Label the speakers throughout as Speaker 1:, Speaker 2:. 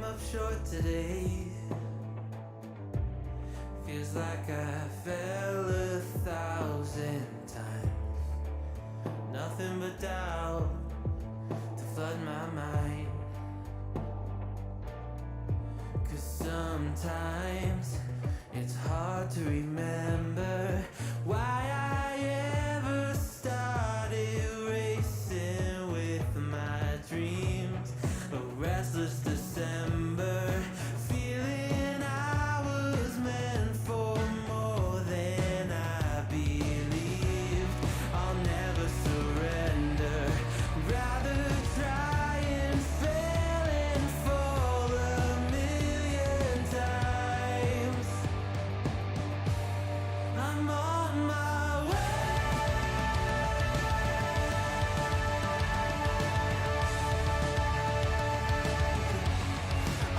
Speaker 1: up short today. Feels like I fell 1,000 times. Nothing but doubt to flood my mind. 'Cause sometimes it's hard to remember why I ever started racing with my dreams. A restless December, feeling I was meant for more than I believed. I'll never surrender, rather try and fail and fall 1,000,000 times. I'm on my way.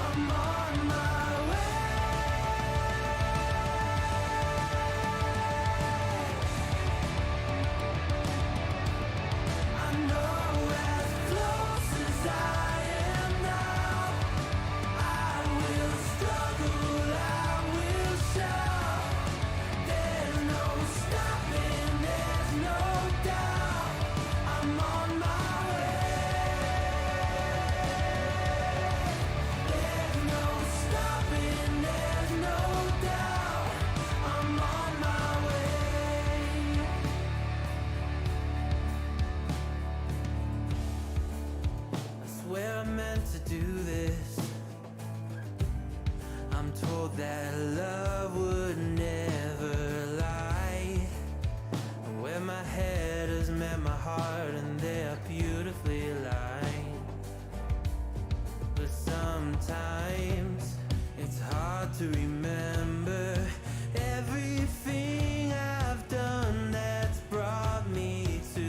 Speaker 1: I'm on my way. I know as close as I am now, I will struggle, I will shout. There's no stopping, there's no doubt. I'm on my way. There's no stopping, there's no doubt. I'm on my way. I swear I meant to do this. I'm told that love would never lie. Where my head has met my heart and they are beautifully aligned. But sometimes it's hard to remember everything I've done that's brought me to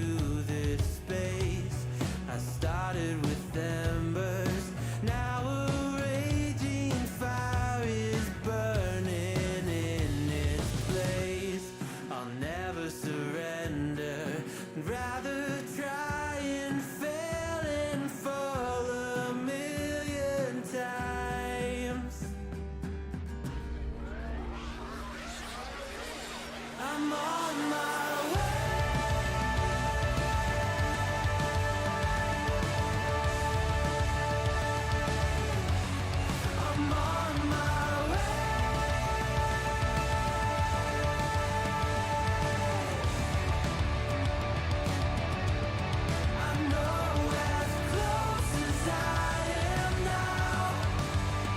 Speaker 1: this space. I started with embers, now a raging fire is burning in its place. I'll never surrender, rather try and fail and fall 1,000,000 times. I'm on my way. I'm on my way. I know as close as I am now,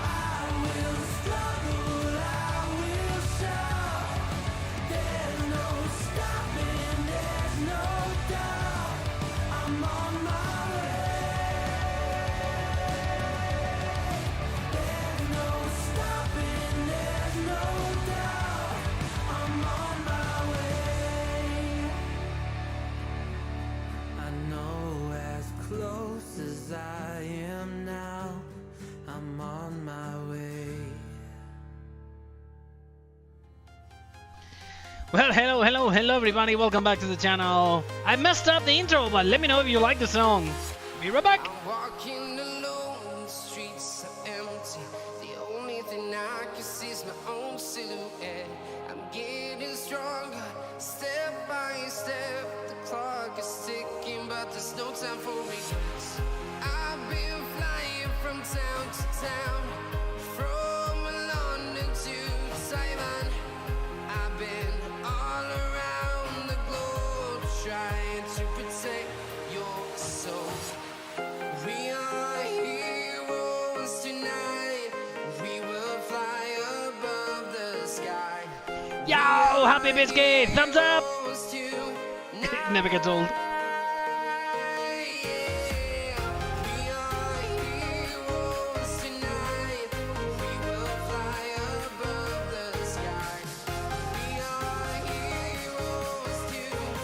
Speaker 1: I will struggle, I will shout. There's no stopping, there's no doubt. I'm on my way. There's no stopping, there's no doubt. I'm on my way. I know as close as I am now, I'm on my way.
Speaker 2: Well, hello everybody, welcome back to the channel. I messed up the intro, but let me know if you like the song. Be right back.
Speaker 3: I'm walking alone, the streets are empty. The only thing I can see is my own silhouette. I'm getting stronger, step by step. The clock is ticking, but there's no time for regrets. I've been flying from town to town, from London to Taiwan. I've been all around the globe trying to protect your soul. We are heroes tonight. We will fly above the sky.
Speaker 2: Yo, happy biscuit, thumbs up.
Speaker 3: Heroes tonight.
Speaker 2: Never gets old.
Speaker 3: We are heroes tonight. We will fly above the sky. We are heroes tonight.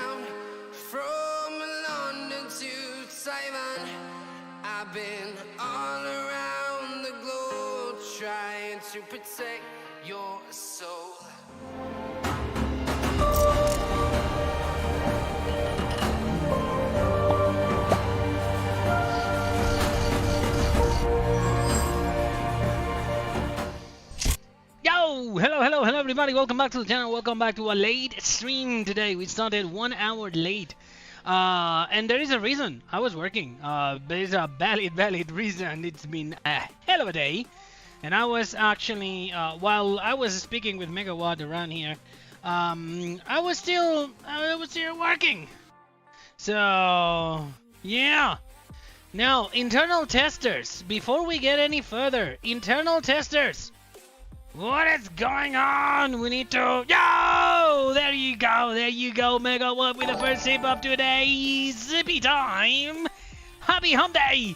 Speaker 3: around. From London to Taiwan, I've been all around the globe trying to protect your soul.
Speaker 2: Yo! Hello everybody, welcome back to the channel, welcome back to a late stream today. We started 1 hour late. And there is a reason. I was working. There is a valid reason. It's been a hell of a day. And I was actually, while I was speaking with Megawatt around here, I was still working. So, yeah. Now, internal testers, before we get any further, internal testers. What is going on? We need to... Yo! There you go, Megawatt with the first sip of today's Zippy time! Happy Hump Day!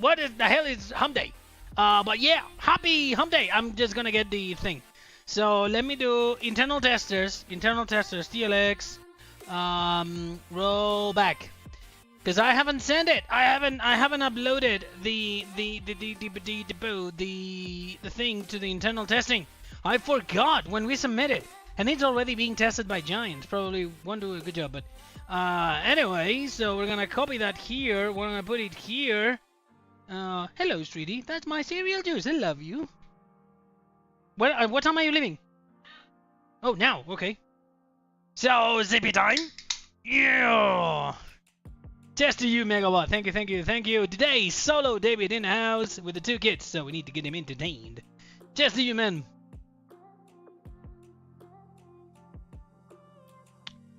Speaker 2: What is the hell is Hump Day? But yeah, happy Hump Day! I'm just gonna get the thing. So let me do internal testers, TLX, rollback. Because I haven't sent it. I haven't uploaded the thing to the internal testing. I forgot when we submitted, and it's already being tested by Giants. Probably won't do a good job, but anyway. So we're gonna copy that here. We're gonna put it here. Hello, Streety. That's my cereal juice. I love you. What time are you leaving? Oh, now. Okay. So Zippy time. Yeah. Just to you, Megawatt. Thank you. Today, solo David in the house with the 2 kids, so we need to get him entertained. Just to you, man.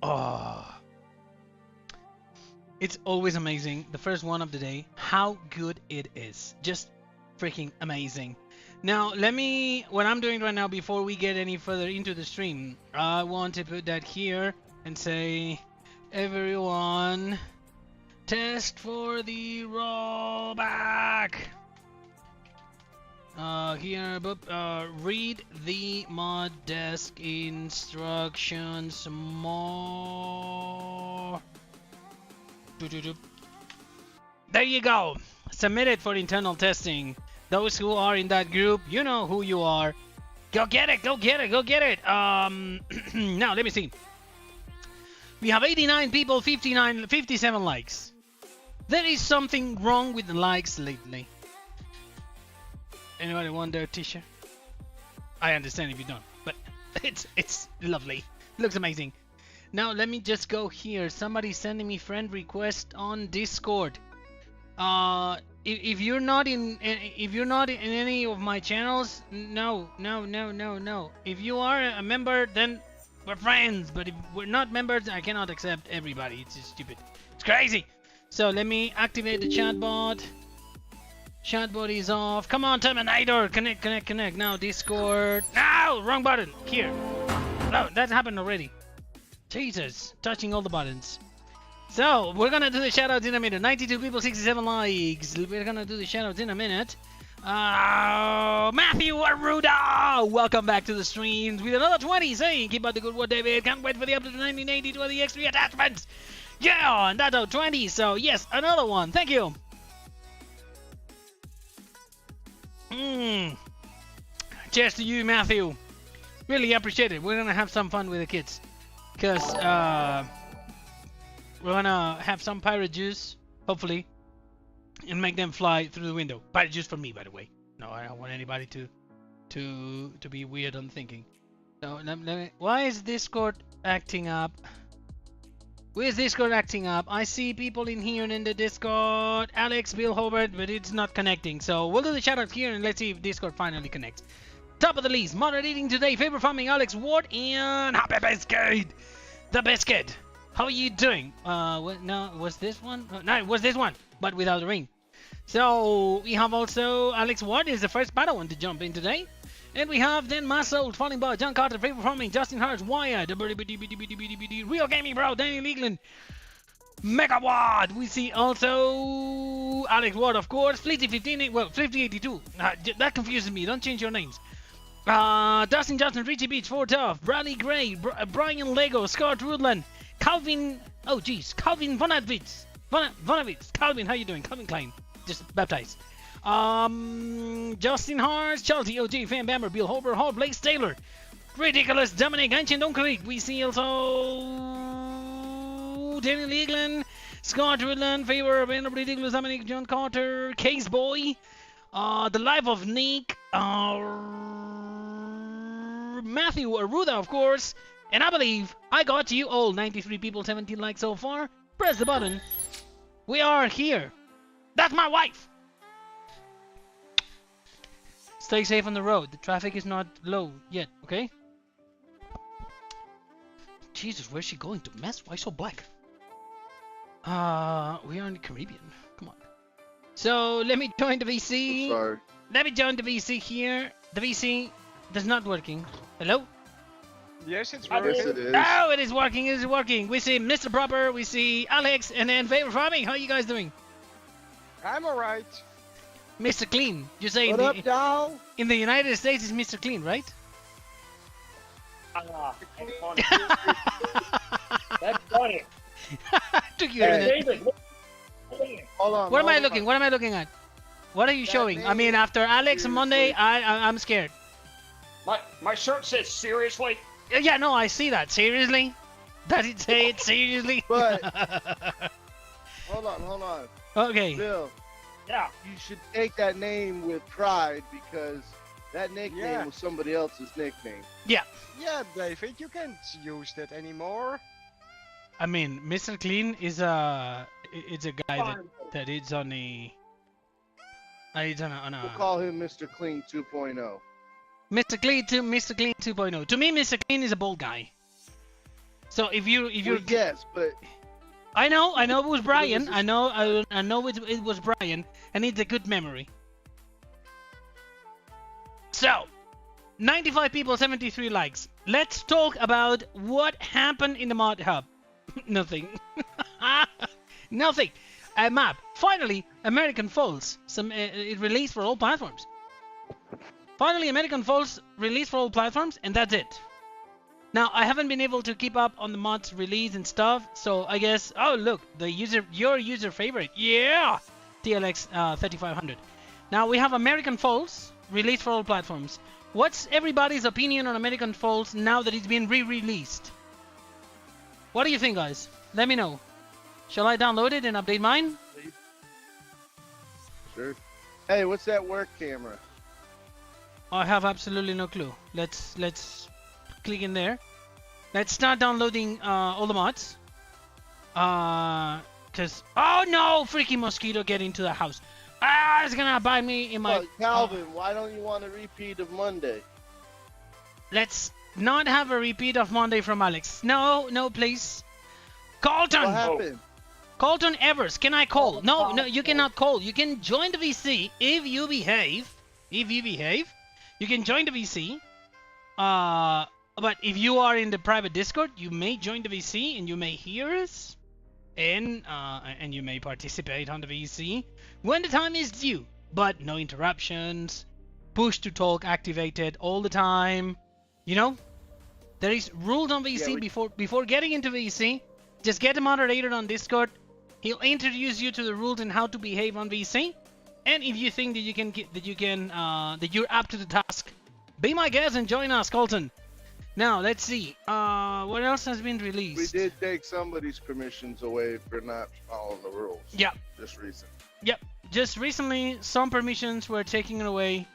Speaker 2: Oh. It's always amazing, the first one of the day, how good it is. Just freaking amazing. Now, what I'm doing right now, before we get any further into the stream, I want to put that here and say, everyone... Test for the rollback. Here, read the mod desk instructions more. There you go. Submit it for internal testing. Those who are in that group, you know who you are. Go get it. Now let me see. We have 89 people, 57 likes. There is something wrong with the likes lately. Anybody want their t-shirt? I understand if you don't, but it's lovely. It looks amazing. Now let me just go here. Somebody sending me friend request on Discord. If you're not in any of my channels, no. If you are a member, then we're friends. But if we're not members, I cannot accept everybody. It's just stupid. It's crazy. So let me activate the chatbot. Chatbot is off. Come on, Terminator. Connect. Now Discord. No, wrong button. Here. No, that happened already. Jesus, touching all the buttons. So we're gonna do the shoutouts in a minute. 92 people, 67 likes. We're gonna do the shoutouts in a minute. Matthew Aruda, welcome back to the streams with another 20 saying, keep up the good work, David. Can't wait for the update to 1982 of the X3 attachments. Yeah, and that's out 20, so yes, another one. Thank you. Cheers to you, Matthew. Really appreciate it. We're gonna have some fun with the kids. Because we're gonna have some pirate juice, hopefully, and make them fly through the window. Pirate juice for me, by the way. No, I don't want anybody to be weird on thinking. So let me, why is Discord acting up? Where's Discord acting up? I see people in here and in the Discord. Alex, Bill Hobart, but it's not connecting. So we'll do the shoutouts here and let's see if Discord finally connects. Top of the list, moderating today, favorite farming, Alex Ward and Happy Biscuit. The Biscuit. How are you doing? No, was this one? No, it was this one, but without the ring. So we have also Alex Ward is the first battle one to jump in today. And we have then Masold, Falling Bar, John Carter, Favorite Farming, Justin Hurts, Wire, the Real Gaming Bro, Danny Leegland, Megawatt. We see also Alex Ward, of course, Fleety15, well, Fleety82. That confuses me. Don't change your names. Dustin Johnson, Richie Beach, 4 Tough, Bradley Gray, Brian Lego, Scott Rudland, Calvin. Oh, geez, Calvin Vonavitz. Vonavitz. Calvin, how you doing? Calvin Klein, just baptized. Justin Hart, Chelsea, OG, Fan Bammer, Bill Hober, Hall, Blaze Taylor, Ridiculous, Dominic, Ancient Dunkirk. We see also Danny Leegland, Scott Ridland, Favor, Venerable Ridiculous, Dominic, John Carter, Case Boy, The Life of Nick, Matthew Aruda, of course, and I believe I got you all. 93 people, 17 likes so far. Press the button. We are here. That's my wife. Stay safe on the road. The traffic is not low yet, okay? Jesus, where's she going to mess? Why so black? We are in the Caribbean. Come on. So let me join the VC.
Speaker 4: Sorry.
Speaker 2: Let me join the VC here. The VC does not working. Hello?
Speaker 5: Yes, it's
Speaker 4: Yes,
Speaker 5: working.
Speaker 4: it is.
Speaker 2: Oh, it is working. It is working. We see Mr. Proper. We see Alex, and then Favor Farming. How are you guys doing?
Speaker 5: I'm alright.
Speaker 2: Mr. Clean. You say
Speaker 6: What up, y'all?
Speaker 2: in the United States is Mr. Clean, right?
Speaker 6: That's funny. That's funny.
Speaker 2: Took you a minute.
Speaker 6: David, look.
Speaker 4: Hold on.
Speaker 2: What am I
Speaker 4: hold
Speaker 2: looking?
Speaker 4: on.
Speaker 2: What am I looking at? What are you showing? I mean, after Alex on Monday, I'm scared.
Speaker 6: My shirt says seriously.
Speaker 2: Yeah, no, I see that. Seriously? Does it say it seriously?
Speaker 4: But hold on.
Speaker 2: Okay.
Speaker 4: Bill,
Speaker 6: Yeah.
Speaker 4: you should take that name with pride because that nickname
Speaker 5: Yeah.
Speaker 4: was somebody else's nickname.
Speaker 5: Yeah, David, you can't use that anymore.
Speaker 2: I mean, Mr. Clean is a guy that is on a. It's on
Speaker 4: We'll
Speaker 2: a
Speaker 4: call him Mr. Clean 2.0.
Speaker 2: Mr. Clean 2.0. To me, Mr. Clean is a bold guy. So if you're
Speaker 4: Well, yes, but
Speaker 2: I know it was Brian.
Speaker 4: just-
Speaker 2: I know it was Brian, and it's a good memory. So, 95 people, 73 likes. Let's talk about what happened in the mod hub. Nothing. Nothing. A map. Finally, American Falls. It released for all platforms. Finally, American Falls released for all platforms, and that's it. Now, I haven't been able to keep up on the mod's release and stuff, so I guess... Oh, look, your user favorite. Yeah! TLX 3500. Now, we have American Falls, released for all platforms. What's everybody's opinion on American Falls now that it's been re-released? What do you think, guys? Let me know. Shall I download it and update mine?
Speaker 4: sure. Hey, what's that work camera?
Speaker 2: I have absolutely no clue. Let's click in there. Let's start downloading all the mods. Cause oh no, freaking mosquito get into the house. Ah, it's gonna bite me in my.
Speaker 4: Well, Calvin, why don't you want a repeat of Monday?
Speaker 2: Let's not have a repeat of Monday from Alex. No, please. Colton.
Speaker 4: What happened?
Speaker 2: Colton Evers, can I call? No, you cannot call. You can join the VC if you behave. If you behave, you can join the VC. But if you are in the private Discord, you may join the VC and you may hear us, and you may participate on the VC when the time is due. But no interruptions. Push to talk activated all the time. You know, there is rules on VC before getting into VC. Just get a moderator on Discord. He'll introduce you to the rules and how to behave on VC. And if you think that you're up to the task, be my guest and join us, Colton. Now let's see. What else has been
Speaker 4: We
Speaker 2: released?
Speaker 4: did take somebody's permissions away for not following the rules.
Speaker 2: Yeah.
Speaker 4: Just recent.
Speaker 2: Yep. Just recently, some permissions were taken away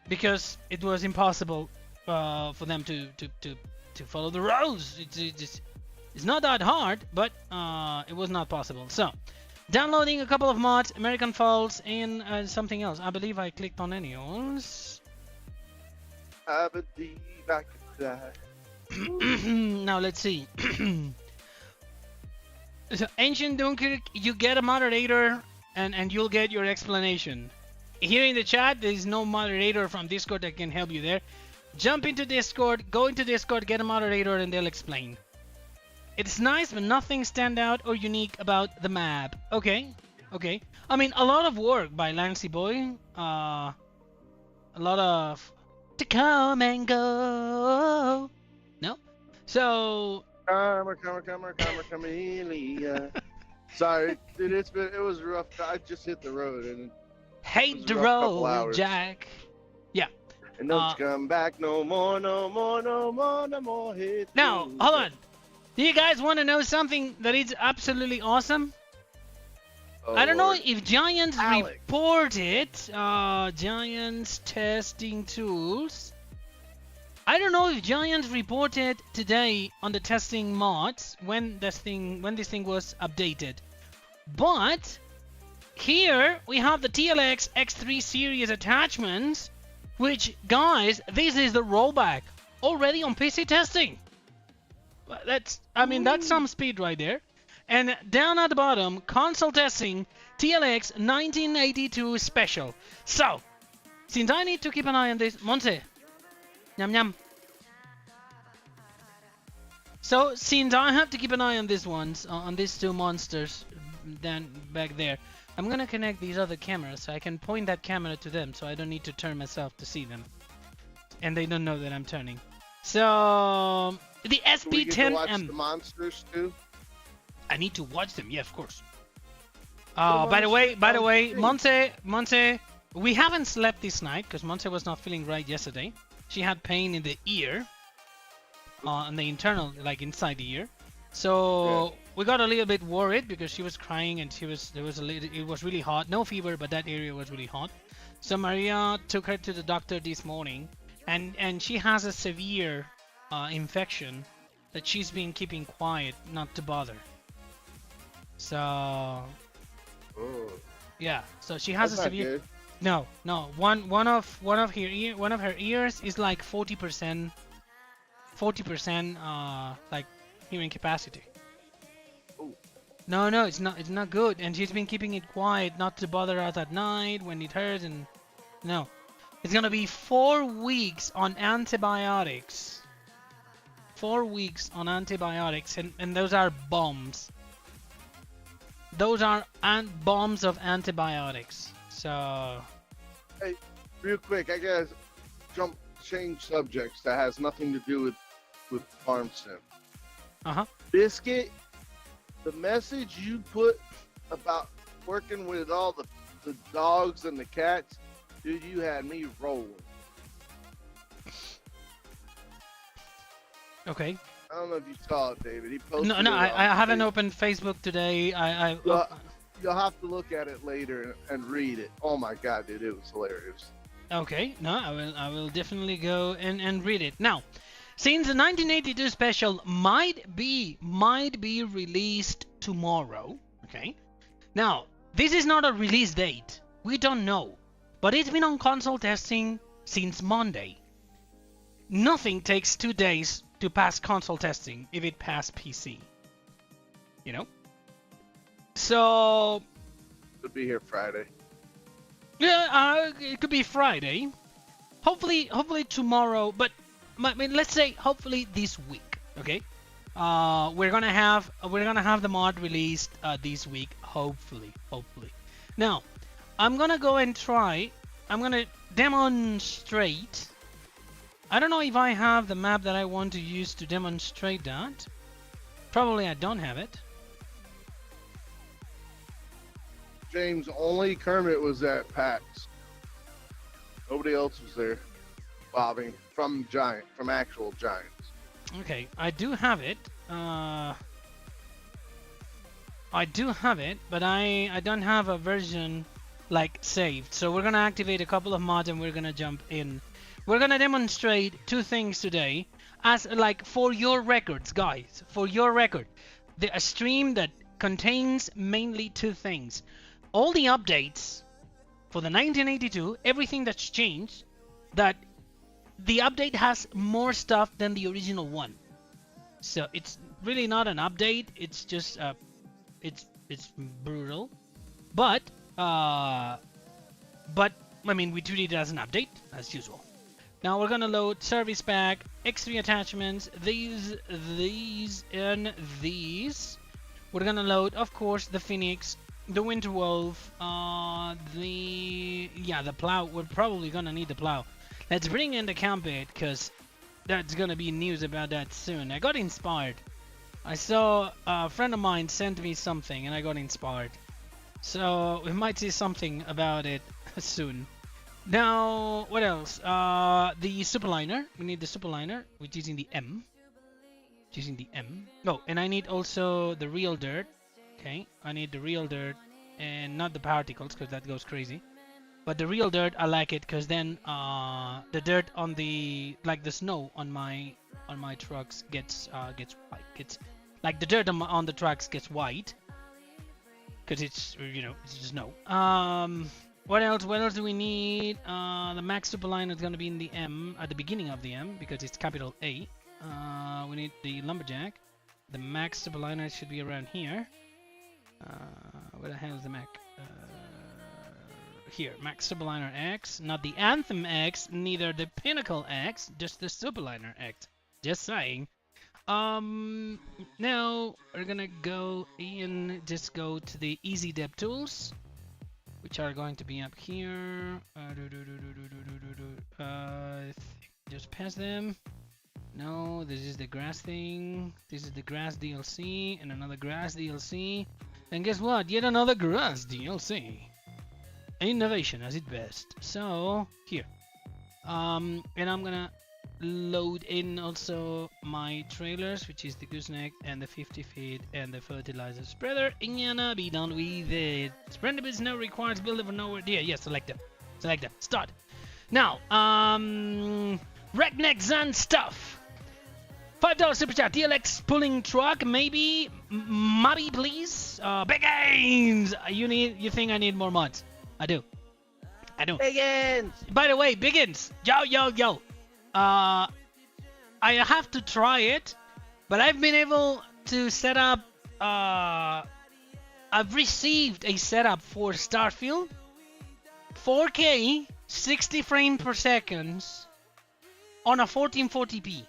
Speaker 2: because it was impossible for them to follow the rules. It's not that hard, but it was not possible. So, downloading a couple of mods, American Falls, and something else. I believe I clicked on any ones.
Speaker 4: I believe I could die.
Speaker 2: Now let's see. So, Ancient Dunkirk, you get a moderator, and you'll get your explanation. Here in the chat, there is no moderator from Discord that can help you there. Jump into Discord, go into Discord, get a moderator, and they'll explain. It's nice, but nothing stand out or unique about the map. Okay. I mean, a lot of work by Lancy Boy. A lot of to come and go. No? So,
Speaker 4: Camellia. Sorry, dude. It was rough. I just hit the road and it was
Speaker 2: Hate
Speaker 4: a
Speaker 2: the
Speaker 4: rough couple
Speaker 2: road,
Speaker 4: hours.
Speaker 2: Jack. Yeah.
Speaker 4: And don't you come back no more, no more, no more, no more. Hit the
Speaker 2: Now,
Speaker 4: road.
Speaker 2: hold on. Do you guys want to know something that is absolutely awesome?
Speaker 4: Oh,
Speaker 2: I don't know
Speaker 4: Lord.
Speaker 2: if Giants
Speaker 4: Alex.
Speaker 2: reported Giants testing tools. I don't know if Giants reported today on the testing mods when this thing was updated. But here we have the TLX X3 series attachments, which, guys, this is the rollback already on PC testing. That's some speed right there. And down at the bottom, console testing, TLX1982 special. So, since I need to keep an eye on this, Monse, yum yum. So, since I have to keep an eye on these ones, on these two monsters, then back there, I'm gonna connect these other cameras so I can point that camera to them, so I don't need to turn myself to see them, and they don't know that I'm turning. So, the
Speaker 4: Do we get to watch
Speaker 2: SP10M.
Speaker 4: the monsters too?
Speaker 2: I need to watch them. Yeah, of course.
Speaker 4: Well,
Speaker 2: By the way,
Speaker 4: okay.
Speaker 2: Monse, we haven't slept this night because Monse was not feeling right yesterday. She had pain in the ear, on the internal, like inside the ear. So we got a little bit worried because she was crying and it was really hot. No fever, but that area was really hot. So Maria took her to the doctor this morning, and she has a severe infection that she's been keeping quiet, not to bother. So
Speaker 4: Oh,
Speaker 2: yeah, so she has
Speaker 4: that's
Speaker 2: a
Speaker 4: not
Speaker 2: severe.
Speaker 4: good.
Speaker 2: No. One of her ears is like 40% like hearing capacity.
Speaker 4: Ooh.
Speaker 2: No, it's not good, and she's been keeping it quiet, not to bother us at night when it hurts, and no, it's gonna be 4 weeks on antibiotics. 4 weeks on antibiotics, and those are bombs. Those are bombs of antibiotics. So
Speaker 4: Hey, real quick, I gotta change subjects that has nothing to do with farm sim. Biscuit, the message you put about working with all the dogs and the cats, dude, you had me rolling.
Speaker 2: okay.
Speaker 4: I don't know if you saw it, David. He posted
Speaker 2: No,
Speaker 4: it
Speaker 2: I
Speaker 4: on
Speaker 2: haven't
Speaker 4: Facebook.
Speaker 2: opened Facebook today.
Speaker 4: You'll have to look at it later and read it. Oh my god, dude, it was hilarious.
Speaker 2: Okay, no, I will definitely go and read it. Now, since the 1982 special might be released tomorrow, okay? Now, this is not a release date. We don't know. But it's been on console testing since Monday. Nothing takes 2 days to pass console testing if it passed PC. You know? So,
Speaker 4: It'll be here Friday.
Speaker 2: yeah, it could be Friday. Hopefully tomorrow, but I mean, let's say hopefully this week. Okay, we're gonna have the mod released this week. Hopefully. Now, I'm gonna go and try. I'm gonna demonstrate. I don't know if I have the map that I want to use to demonstrate that. Probably I don't have it.
Speaker 4: James, only Kermit was at PAX. Nobody else was there. Bobbing from actual Giants.
Speaker 2: Okay, I do have it. But I don't have a version like saved. So we're gonna activate a couple of mods and we're gonna jump in. We're gonna demonstrate 2 things today, as like for your records, guys. For your record, a stream that contains mainly 2 things. All the updates for the 1982, everything that's changed, that the update has more stuff than the original one. So it's really not an update. It's just it's brutal, but I mean, we treat it as an update as usual. Now we're gonna load service pack, X3 attachments, these and these. We're gonna load, of course, the Phoenix, the Winter Wolf, the plow. We're probably gonna need the plow. Let's bring in the camp bait, because that's gonna be news about that soon. I got inspired I saw a friend of mine sent me something and I got inspired. So we might see something about it soon. Now, what else? The superliner. We need the superliner, which is in the M. Oh, and I need also the real dirt. Okay, I need the real dirt and not the particles because that goes crazy. But the real dirt, I like it because then the dirt on the the snow on my trucks gets white. Gets like the dirt on the trucks gets white because it's it's snow. What else? What else do we need? The max superliner is gonna be in the M at the beginning of the M because it's capital A. We need the lumberjack. The max superliner should be around here. Where the hell is the Mac? Here, max superliner X, not the Anthem X, neither the Pinnacle X, just the superliner X. Just saying. Now we're gonna go in, just go to the easy depth tools, which are going to be up here. Just pass them. No, this is the grass thing. This is the grass DLC and another grass DLC. And guess what? Yet another grass DLC. Innovation as its best. So here. And I'm gonna load in also my trailers, which is the gooseneck and the 50 feet and the fertilizer spreader. And gonna be done with it. Spread the snow requires builder for nowhere. Yeah, select them. Select them. Start. Now, rednecks and stuff. $5 super chat. TLX pulling truck, maybe. Muddy, please. Biggins. You think I need more mods? I do.
Speaker 4: Biggins!
Speaker 2: By the way, Biggins. Yo. I have to try it, but I've been able to set up. I've received a setup for Starfield. 4K, 60 frames per second on a 1440p.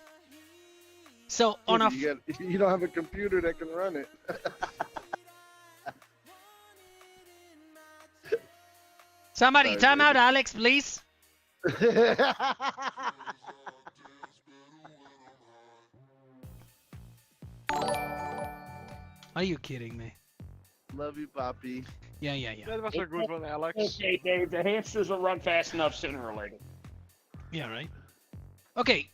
Speaker 2: So on a
Speaker 4: you don't have a computer that can run it.
Speaker 2: Somebody time out Alex, please. Are you kidding me?
Speaker 4: Love you, Poppy.
Speaker 2: Yeah.
Speaker 5: That was a good one, Alex.
Speaker 6: Okay, Dave, the hamsters will run fast enough sooner or later.
Speaker 2: Yeah, right. Okay,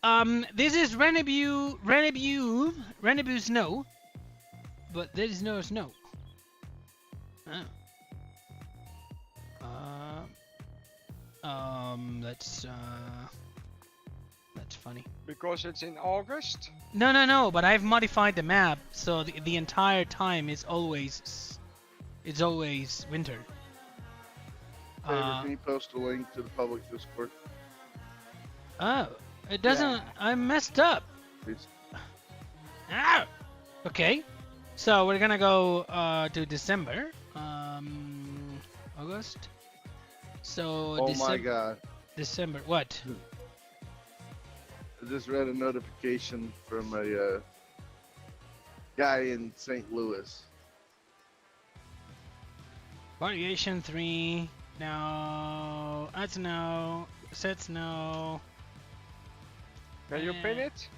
Speaker 2: this is Rennebu snow, but there is no snow. Oh. That's funny.
Speaker 5: Because it's in August?
Speaker 2: No, but I've modified the map, so the entire time is always winter.
Speaker 4: Can you post a link to the public Discord?
Speaker 2: Oh, it doesn't. Yeah. I messed up.
Speaker 4: Please.
Speaker 2: Ah! Okay, so we're gonna go to December, August. So.
Speaker 4: Oh my God.
Speaker 2: December. What?
Speaker 4: I just read a notification from a guy in St. Louis.
Speaker 2: Variation 3. No. That's no. Sets no.
Speaker 5: Can you pin it?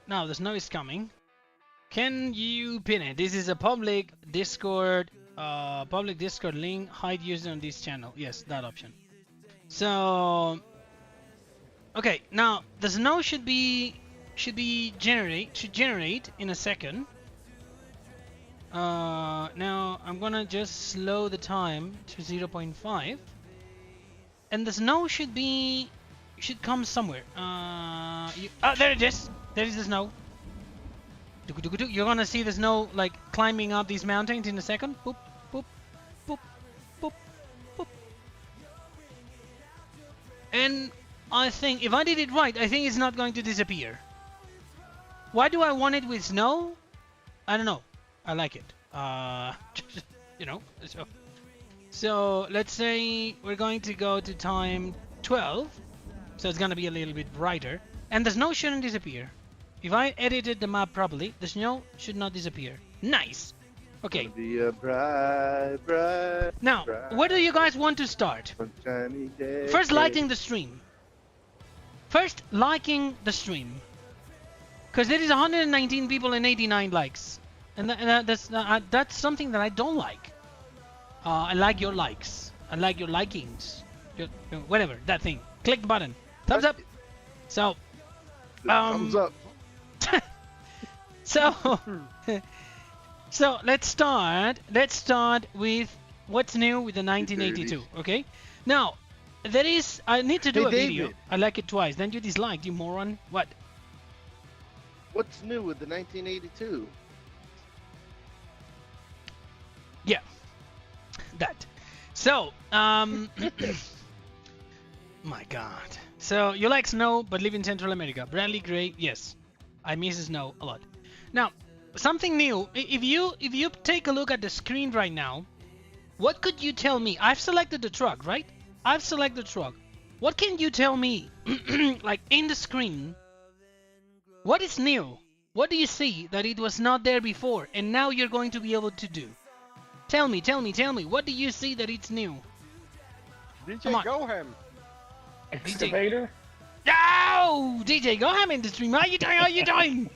Speaker 2: No, the snow is coming. Can you pin it? This is a public Discord link. Hide user on this channel. Yes, that option. So, okay. Now the snow should generate in a second. Now I'm gonna just slow the time to 0.5, and the snow should come somewhere. There it is. There is the snow. You're gonna see the snow like climbing up these mountains in a second. Boop, boop, boop, boop, boop. And I think if I did it right, I think it's not going to disappear. Why do I want it with snow? I don't know. I like it. So let's say we're going to go to time 12. So it's gonna be a little bit brighter, and the snow shouldn't disappear. If I edited the map properly, the snow should not disappear. Nice. Okay. Now, where do you guys want to start? First, liking the stream. Because there is 119 people and 89 likes, and that's something that I don't like. I like your likes. I like your likings. Whatever that thing. Click the button. Thumbs up. So.
Speaker 4: Thumbs up.
Speaker 2: So. So let's start. Let's start with what's new with the 1982. Okay. Now, there is. I need to do a video.
Speaker 4: David.
Speaker 2: I like it twice. Then you disliked, you moron. What?
Speaker 4: What's new with the 1982?
Speaker 2: Yeah. That. So, my God. So you like snow, but live in Central America. Bradley Gray, yes, I miss snow a lot. Now, something new. If you take a look at the screen right now, what could you tell me? I've selected the truck, right? I've selected the truck. What can you tell me, like in the screen? What is new? What do you see that it was not there before, and now you're going to be able to do? Tell me. What do you see that it's new?
Speaker 5: DJ Goham.
Speaker 7: Excavator?
Speaker 2: No! DJ Goham in the stream. How you doing?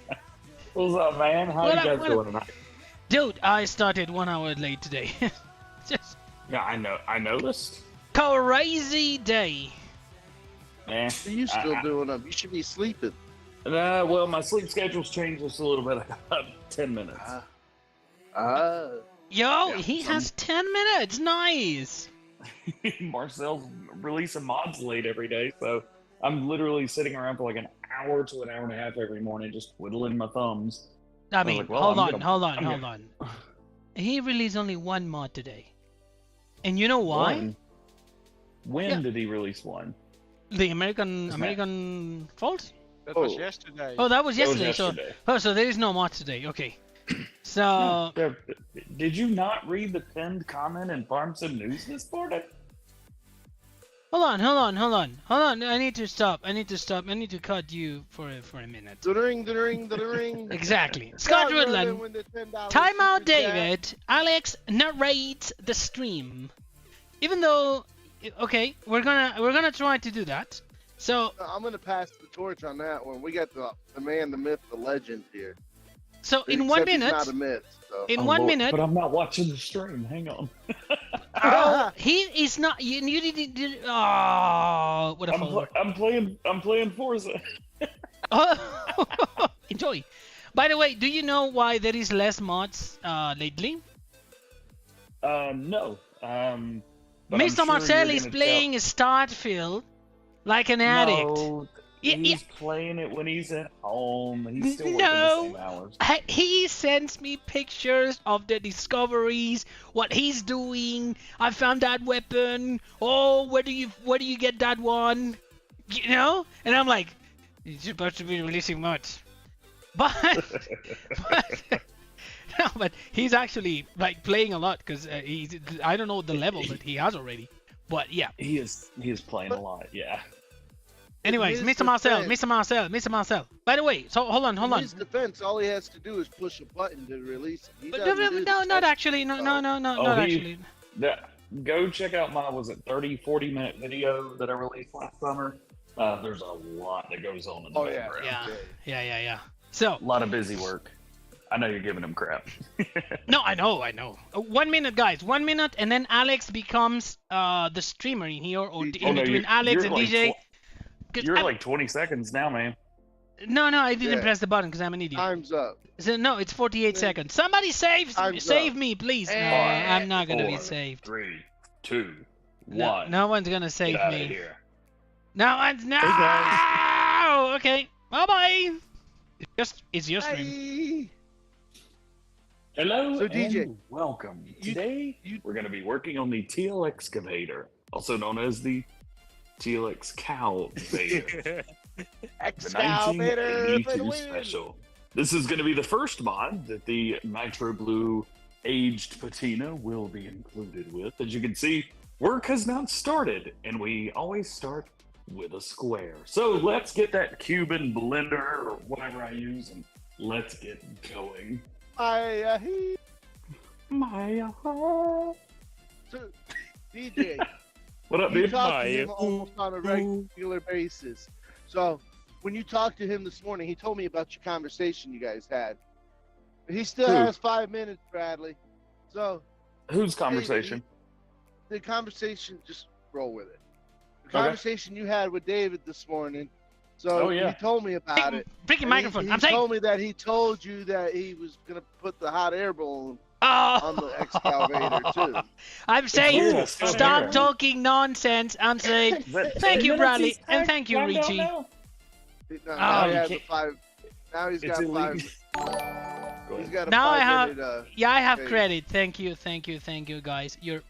Speaker 7: What's up, man? How you guys doing tonight?
Speaker 2: Dude, I started 1 hour late today. Just
Speaker 7: Yeah, I noticed.
Speaker 2: crazy day.
Speaker 7: Man,
Speaker 4: What are you still doing up? You should be sleeping.
Speaker 7: well, my sleep schedule's changed just a little bit. I got 10 minutes.
Speaker 2: Yo,
Speaker 7: Yeah,
Speaker 2: he has 10 minutes. Nice.
Speaker 7: Marcel's releasing mods late every day, so I'm literally sitting around for like an hour to an hour and a half every morning just twiddling my thumbs.
Speaker 2: I
Speaker 7: was
Speaker 2: mean,
Speaker 7: like, well,
Speaker 2: hold
Speaker 7: I'm
Speaker 2: on.
Speaker 7: gonna-
Speaker 2: He released only one mod today. And you know why?
Speaker 7: When did he release one?
Speaker 2: The American Fault?
Speaker 5: That was yesterday.
Speaker 2: Oh, that was
Speaker 7: That was
Speaker 2: yesterday.
Speaker 7: yesterday.
Speaker 2: So there is no mod today. Okay. So
Speaker 7: Did you not read the pinned comment in Farm Sim News this morning?
Speaker 2: hold on. I need to stop. I need to cut you for a minute.
Speaker 4: The ring.
Speaker 2: Exactly. Scott Rudland. Timeout David. Alex narrates the stream. Even though, okay, we're gonna try to do that. So
Speaker 4: I'm gonna pass the torch on that one. We got the man, the myth, the legend here.
Speaker 2: So in 1
Speaker 4: Except he's
Speaker 2: minute,
Speaker 4: not a myth. So.
Speaker 2: in
Speaker 7: Oh,
Speaker 2: 1
Speaker 7: Lord,
Speaker 2: minute,
Speaker 7: But I'm not watching the stream. Hang on.
Speaker 2: oh, he is not. You didn't. Oh, what a follower.
Speaker 7: I'm playing Forza.
Speaker 2: Oh, enjoy. By the way, do you know why there is less mods lately?
Speaker 7: No. But I'm
Speaker 2: Mr.
Speaker 7: sure
Speaker 2: Marcel
Speaker 7: you're
Speaker 2: is
Speaker 7: gonna
Speaker 2: playing Starfield like an addict.
Speaker 7: No,
Speaker 2: Yeah,
Speaker 7: he's playing it when he's at home. He's still working
Speaker 2: No.
Speaker 7: the same hours.
Speaker 2: He sends me pictures of the discoveries, what he's doing. I found that weapon. Oh, where do you get that one? You know? And I'm like, you're supposed to be releasing mods. But no, but he's actually like playing a lot because I don't know the level that he has already. But yeah.
Speaker 7: He is playing a lot. Yeah.
Speaker 2: Anyways,
Speaker 4: In his
Speaker 2: Mr. Marcel. By the way, so hold on.
Speaker 4: In his defense, all he has to do is push a button to release it. He
Speaker 2: But
Speaker 4: doesn't do
Speaker 2: no,
Speaker 4: the
Speaker 2: not
Speaker 4: test.
Speaker 2: actually. No, not
Speaker 7: he-
Speaker 2: actually.
Speaker 7: Go check out my 30-40 minute video that I released last summer. There's a lot that goes on in the
Speaker 4: Oh, yeah.
Speaker 7: background.
Speaker 2: Yeah. So,
Speaker 7: A lot of busy work. I know you're giving him crap.
Speaker 2: no, I know. 1 minute, guys. 1 minute, and then Alex becomes the streamer in here, or in
Speaker 7: no,
Speaker 2: between
Speaker 7: you're-
Speaker 2: Alex
Speaker 7: you're
Speaker 2: and
Speaker 7: like
Speaker 2: DJ. 'Cause
Speaker 7: You're
Speaker 2: I'm-
Speaker 7: like 20 seconds now, man.
Speaker 2: No, I didn't
Speaker 4: Yeah.
Speaker 2: press the button because I'm an idiot.
Speaker 4: Time's up.
Speaker 2: So, no, it's 48 seconds. Somebody save
Speaker 4: Time's
Speaker 2: save
Speaker 4: up.
Speaker 2: me, please. No,
Speaker 7: Five,
Speaker 2: I'm not gonna be
Speaker 7: 4,
Speaker 2: saved.
Speaker 7: 3, 2,
Speaker 2: No,
Speaker 7: 1.
Speaker 2: no one's gonna save
Speaker 7: Get out
Speaker 2: me.
Speaker 7: of here.
Speaker 2: No one's no.
Speaker 7: guys.
Speaker 2: Okay. Bye. It's your stream.
Speaker 4: Hey.
Speaker 7: Hello
Speaker 4: So, DJ,
Speaker 7: and welcome. Today we're going to be working on the TLX excavator, also known as the TLX cow excavator. The
Speaker 4: Excavator for the
Speaker 7: 1982
Speaker 4: win.
Speaker 7: special. This is going to be the first mod that the Nitro Blue aged patina will be included with. As you can see, work has not started, and we always start with a square. So let's get that Cuban blender or whatever I use, and let's get going.
Speaker 4: He.
Speaker 7: Maya.
Speaker 4: So, DJ,
Speaker 7: What up,
Speaker 4: you
Speaker 7: dude?
Speaker 4: talk to him almost on a regular basis. So, when you talked to him this morning, he told me about your conversation you guys had. He still
Speaker 7: Who?
Speaker 4: has 5 minutes, Bradley. So
Speaker 7: Whose conversation?
Speaker 4: the conversation, just roll with it. The
Speaker 7: Okay.
Speaker 4: conversation you had with David this morning. So he told me about it.
Speaker 2: Freaking microphone.
Speaker 4: He
Speaker 2: I'm saying.
Speaker 4: told me that he told you that he was gonna put the hot air balloon
Speaker 2: Oh.
Speaker 4: on the excavator too.
Speaker 2: I'm saying,
Speaker 7: Yeah,
Speaker 2: stop
Speaker 7: there.
Speaker 2: talking nonsense. I'm saying, thank you, Bradley, and thank you, Richie.
Speaker 4: Now he has a 5. Now he's got 5. He's got a
Speaker 2: Now I
Speaker 4: 5
Speaker 2: have.
Speaker 4: minute,
Speaker 2: Yeah, I have
Speaker 4: phase.
Speaker 2: credit. Thank you, guys. You're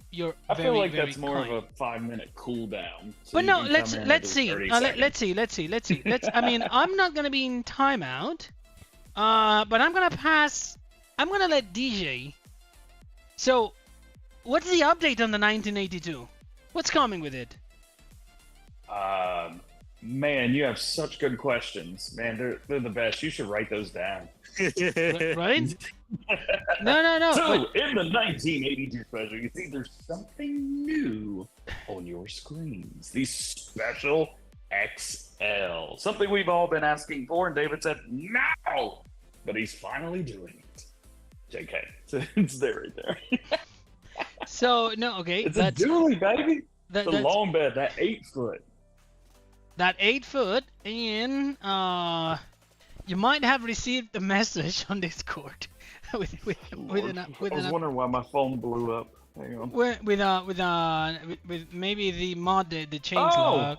Speaker 7: I
Speaker 2: very,
Speaker 7: feel like
Speaker 2: very
Speaker 7: that's more
Speaker 2: kind.
Speaker 7: of a 5-minute cooldown. So
Speaker 2: But
Speaker 7: you
Speaker 2: no,
Speaker 7: can
Speaker 2: let's
Speaker 7: come in
Speaker 2: let's
Speaker 7: every
Speaker 2: see.
Speaker 7: 30
Speaker 2: Let's see. I mean, I'm not gonna be in timeout. But I'm gonna pass. I'm gonna let DJ. So, what's the update on the 1982? What's coming with it?
Speaker 7: Man, you have such good questions. Man, they're the best. You should write those down.
Speaker 2: Right? No.
Speaker 7: So,
Speaker 2: but-
Speaker 7: in the 1982 special, you see there's something new on your screens. The Special XL. Something we've all been asking for, and David said, no! But he's finally doing it. JK. So it's there right there.
Speaker 2: So, no, okay.
Speaker 7: It's a dually, baby.
Speaker 2: That's
Speaker 7: The long bed, that 8-foot.
Speaker 2: that 8-foot, and you might have received a message on Discord with
Speaker 7: I was wondering why my phone blew up. Hang on.
Speaker 2: with maybe the mod, the changelog.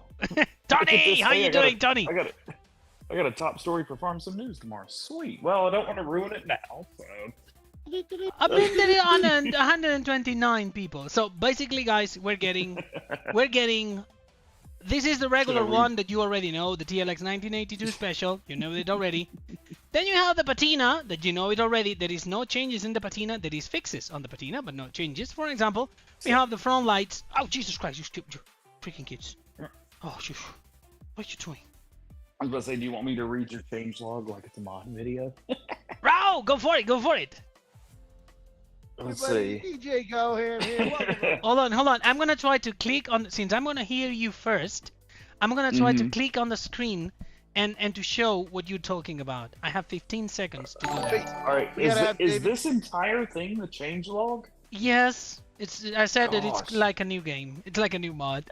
Speaker 2: Tony, how you doing, Tony?
Speaker 7: I got a top story for Farm Sim News tomorrow. Sweet. Well, I don't want to ruin it now, so.
Speaker 2: I've been there on 129 people. So basically, guys, we're getting. This is the regular one that you already know, the TLX1982 special. You know it already. Then you have the patina that you know it already. There is no changes in the patina. There is fixes on the patina, but no changes. For example, we have the front lights. Oh, Jesus Christ, you freaking kids. Oh, shoot. What are you doing?
Speaker 7: I was about to say, do you want me to read your changelog like it's a mod video?
Speaker 2: Row, go for it.
Speaker 7: Let's
Speaker 4: Everybody,
Speaker 7: see.
Speaker 4: DJ, go here.
Speaker 2: Hold on. I'm gonna try to click on. Since I'm gonna hear you first, I'm gonna try to click on the screen and to show what you're talking about. I have 15 seconds to do that.
Speaker 7: All right. Is this entire thing the changelog?
Speaker 2: Yes, I said that it's
Speaker 7: Gosh.
Speaker 2: like a new game. It's like a new mod.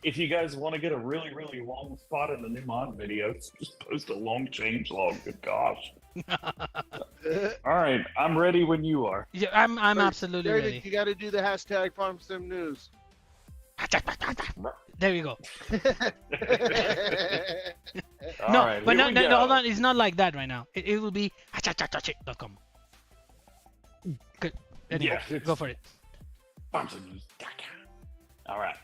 Speaker 7: If you guys want to get a really, really long spot in the new mod video, just post a long changelog. Good gosh. All right, I'm ready when you are.
Speaker 2: Yeah, I'm absolutely
Speaker 4: David,
Speaker 2: ready.
Speaker 4: you got to do the hashtag Farm Sim News.
Speaker 2: There we go.
Speaker 7: All
Speaker 2: No,
Speaker 7: right,
Speaker 2: but
Speaker 7: here
Speaker 2: no,
Speaker 7: we go.
Speaker 2: hold on. It's not like that right now. It will be .com. Good. Anyway,
Speaker 7: Yeah,
Speaker 2: go for it.
Speaker 7: All right.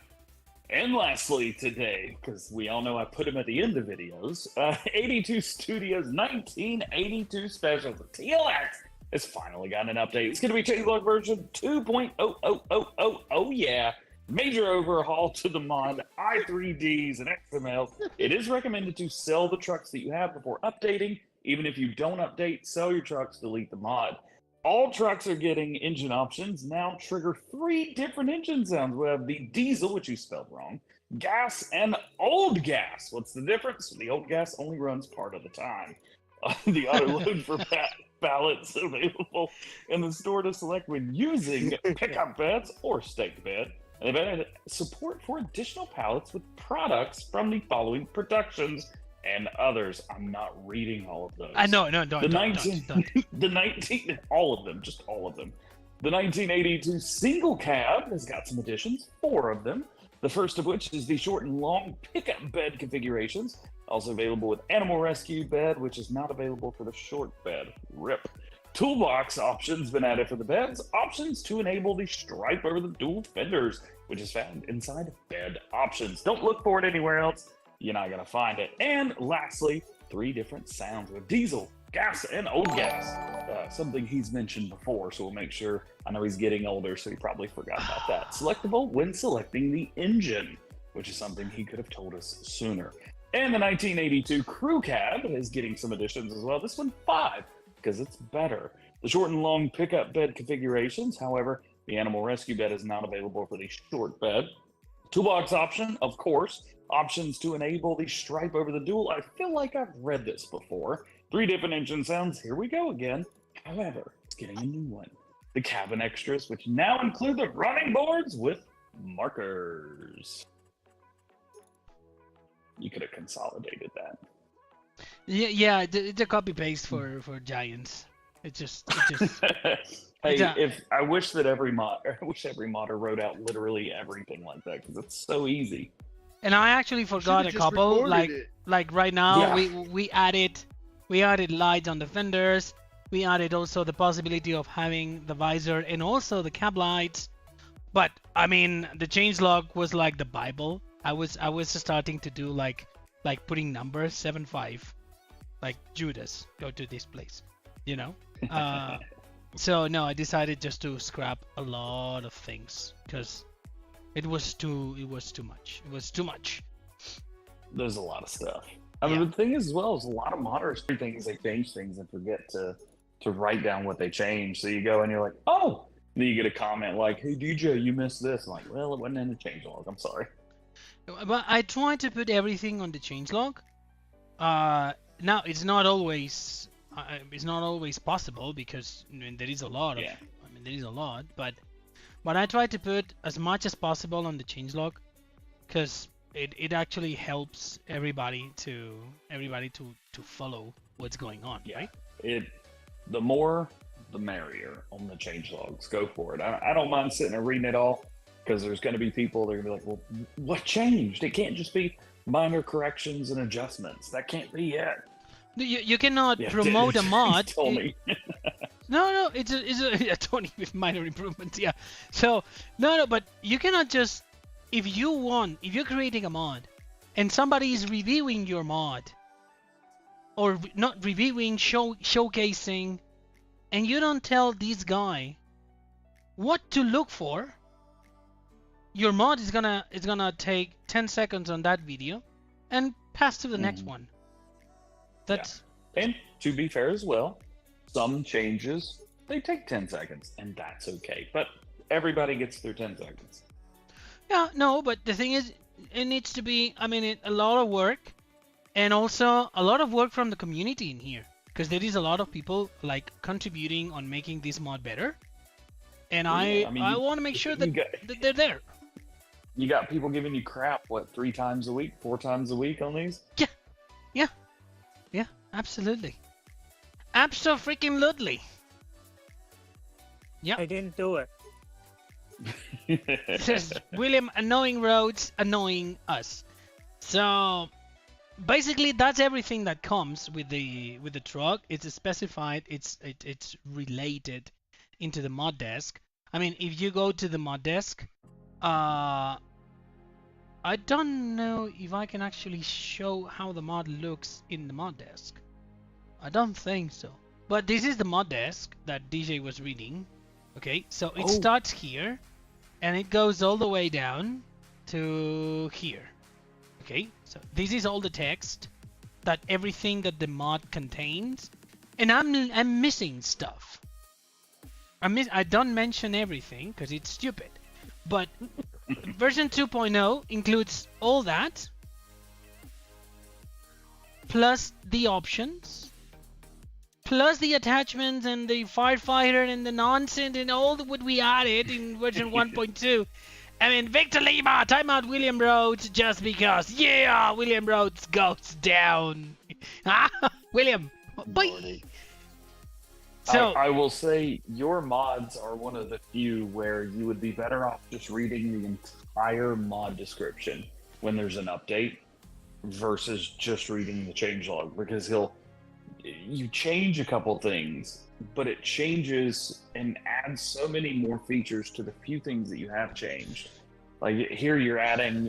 Speaker 7: And lastly today, because we all know I put them at the end of videos, 82 Studios 1982 special, the TLX, has finally gotten an update. It's going to be changelog version 2.00000. Oh yeah. Major overhaul to the mod, i3Ds and XMLs. It is recommended to sell the trucks that you have before updating. Even if you don't update, sell your trucks, delete the mod. All trucks are getting engine options. Now trigger 3 different engine sounds. We have the diesel, which you spelled wrong, gas, and old gas. What's the difference? The old gas only runs part of the time. The auto load for pallets available in the store to select when using pickup beds or staked bed. And they've added support for additional pallets with products from the following productions and others. I'm not reading all of those.
Speaker 2: No, don't.
Speaker 7: The 19, all of them, just all of them. The 1982 single cab has got some additions, 4 of them. The first of which is the short and long pickup bed configurations, also available with animal rescue bed, which is not available for the short bed. RIP. Toolbox options been added for the beds. Options to enable the stripe over the dual fenders, which is found inside bed options. Don't look for it anywhere else. You're not going to find it. And lastly, 3 different sounds with diesel, gas, and old gas. Something he's mentioned before, so we'll make sure. I know he's getting older, so he probably forgot about that. Selectable when selecting the engine, which is something he could have told us sooner. And the 1982 crew cab is getting some additions as well. This one 5, because it's better. The short and long pickup bed configurations, however, the animal rescue bed is not available for the short bed. Toolbox option, of course. Options to enable the stripe over the dual. I feel like I've read this before. 3 different engine sounds. Here we go again. However, it's getting a new one. The cabin extras, which now include the running boards with markers. You could have consolidated that.
Speaker 2: Yeah, it's a copy paste for Giants. It just
Speaker 7: Hey, I wish every modder wrote out literally everything like that because it's so easy.
Speaker 2: And I actually forgot a couple. Like right now,
Speaker 7: Yeah.
Speaker 2: we added lights on the fenders. We added also the possibility of having the visor and also the cab lights. But I mean, the changelog was like the Bible. I was starting to do like putting numbers 7-5, like Judas, go to this place, you know. So no, I decided just to scrap a lot of things because it was too much. It was too much.
Speaker 7: There's a lot of stuff. I mean, the thing is, as well, is a lot of modders do things. They change things and forget to write down what they changed. So you go and you're like, oh. And then you get a comment like, hey, DJ, you missed this. I'm like, well, it wasn't in the changelog. I'm sorry.
Speaker 2: But I try to put everything on the changelog. Now it's not always possible because there is a lot of.
Speaker 7: Yeah.
Speaker 2: There is a lot, but I try to put as much as possible on the changelog because it actually helps everybody to follow what's going on, right?
Speaker 7: The more, the merrier on the changelogs. Go for it. I don't mind sitting and reading it all because there's going to be people that are going to be like, well, what changed? It can't just be minor corrections and adjustments. That can't be it.
Speaker 2: You cannot promote a mod.
Speaker 7: Told me.
Speaker 2: No, it's a Tony with minor improvements. Yeah. So no, but you cannot just if you're creating a mod and somebody is reviewing your mod or not reviewing, showcasing, and you don't tell this guy what to look for, your mod is gonna take 10 seconds on that video and pass to the next one. That's
Speaker 7: And to be fair as well, some changes they take 10 seconds and that's okay. But everybody gets their 10 seconds.
Speaker 2: Yeah, no, but the thing is, it needs to be, a lot of work, and also a lot of work from the community in here, because there is a lot of people like contributing on making this mod better, and I want to make sure that they're there.
Speaker 7: You got people giving you crap, 3 times a week, 4 times a week on these?
Speaker 2: Yeah, absolutely. Abso-freaking-lutely. Yeah.
Speaker 8: I didn't do it.
Speaker 2: Says William, annoying roads, annoying us. So basically that's everything that comes with the truck. It's specified, it's related into the mod desk. If you go to the mod desk, I don't know if I can actually show how the mod looks in the mod desk. I don't think so. But this is the mod desk that DJ was reading. Okay, so it starts here and it goes all the way down to here. Okay, so this is all the text, that everything that the mod contains, and I'm missing stuff. I don't mention everything because it's stupid, but version 2.0 includes all that, plus the options, plus the attachments and the firefighter and the nonsense and all what we added in version 1.2. Victor Lima, timeout William Rhodes, just because. Yeah, William Rhodes goes down. William, bye. So
Speaker 7: I will say your mods are one of the few where you would be better off just reading the entire mod description when there's an update versus just reading the changelog, because you change a couple things, but it changes and adds so many more features to the few things that you have changed. Like here you're adding,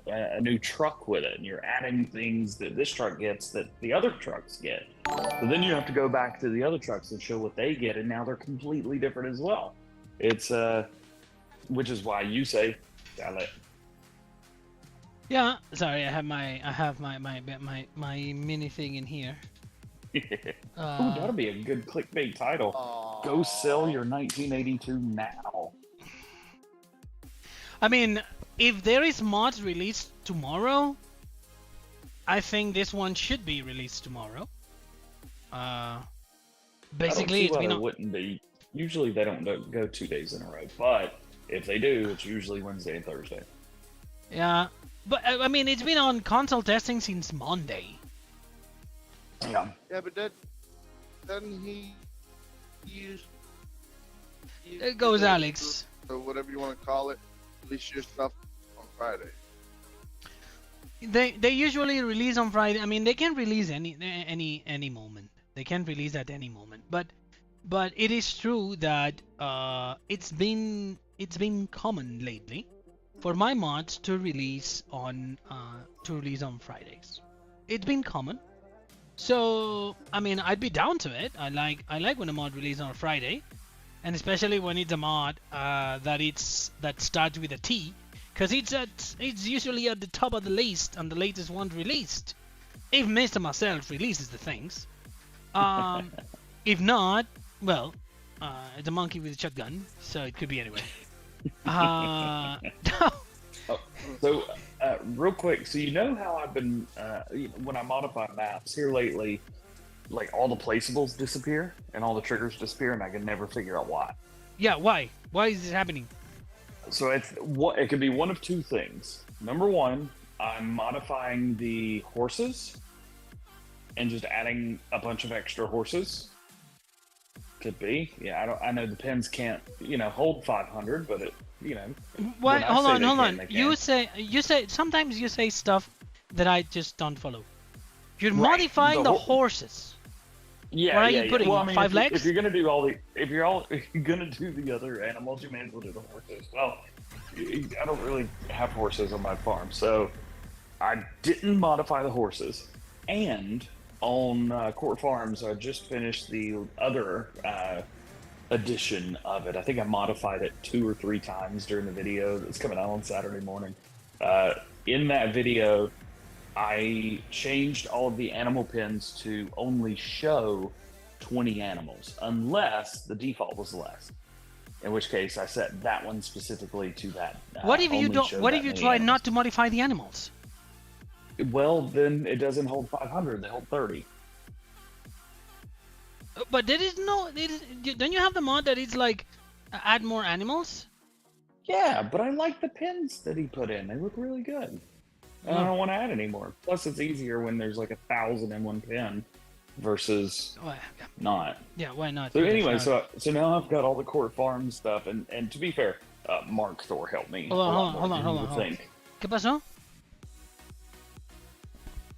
Speaker 7: a new truck with it, and you're adding things that this truck gets that the other trucks get. But then you have to go back to the other trucks and show what they get, and now they're completely different as well. It's which is why you say sell it.
Speaker 2: Yeah, sorry, I have my mini thing in here.
Speaker 7: Ooh, that'll be a good clickbait title. Go sell your 1982 now.
Speaker 2: if there is mods released tomorrow, I think this one should be released tomorrow. Basically, it's been.
Speaker 7: Wouldn't be. Usually they don't go 2 days in a row, but if they do, it's usually Wednesday and Thursday.
Speaker 2: Yeah, but I mean, it's been on console testing since Monday.
Speaker 7: Yeah.
Speaker 4: Yeah, but doesn't he use?
Speaker 2: There goes Alex.
Speaker 4: Or whatever you want to call it. Release your stuff on Friday.
Speaker 2: They usually release on Friday. I mean, they can release any moment. They can release at any moment. But it is true that it's been common lately for my mods to release on Fridays. It's been common. So I mean, I'd be down to it. I like when a mod releases on a Friday, and especially when it's a mod that starts with a T, because it's usually at the top of the list and the latest one released. If Mr. Myself releases the things, if not, well, it's a monkey with a shotgun, so it could be anyway.
Speaker 7: So, real quick, so you know how I've been, when I modify maps here lately, like all the placeables disappear and all the triggers disappear, and I can never figure out why.
Speaker 2: Yeah, why? Why is this happening?
Speaker 7: So it could be one of two things. Number one, I'm modifying the horses and just adding a bunch of extra horses. Could be. Yeah, I know the pins can't, hold 500, but it,
Speaker 2: Why? Hold on.
Speaker 7: They
Speaker 2: You say sometimes you say stuff that I just don't follow. You're modifying the horses.
Speaker 7: Yeah,
Speaker 2: Why are you putting
Speaker 7: well, I mean,
Speaker 2: 5 legs?
Speaker 7: If you're gonna do if you're gonna do the other animals, you may as well do the horses. Well, I don't really have horses on my farm, so I didn't modify the horses. And on Court Farms, I just finished the other edition of it. I think I modified it 2 or 3 times during the video that's coming out on Saturday morning. In that video, I changed all of the animal pins to only show 20 animals, unless the default was less. In which case, I set that one specifically to that.
Speaker 2: What if you don't? What if you try not to modify the animals?
Speaker 7: Well, then it doesn't hold 500. They hold 30.
Speaker 2: But there is no. Don't you have the mod that it's like add more animals?
Speaker 7: Yeah, but I like the pins that he put in. They look really good. I don't want to add any more. Plus, it's easier when there's like 1,000 in one pin versus not.
Speaker 2: Yeah, why not?
Speaker 7: So anyway, so now I've got all the Court Farm stuff, and to be fair, Mark Thor helped me.
Speaker 2: Hold on. ¿Qué pasó?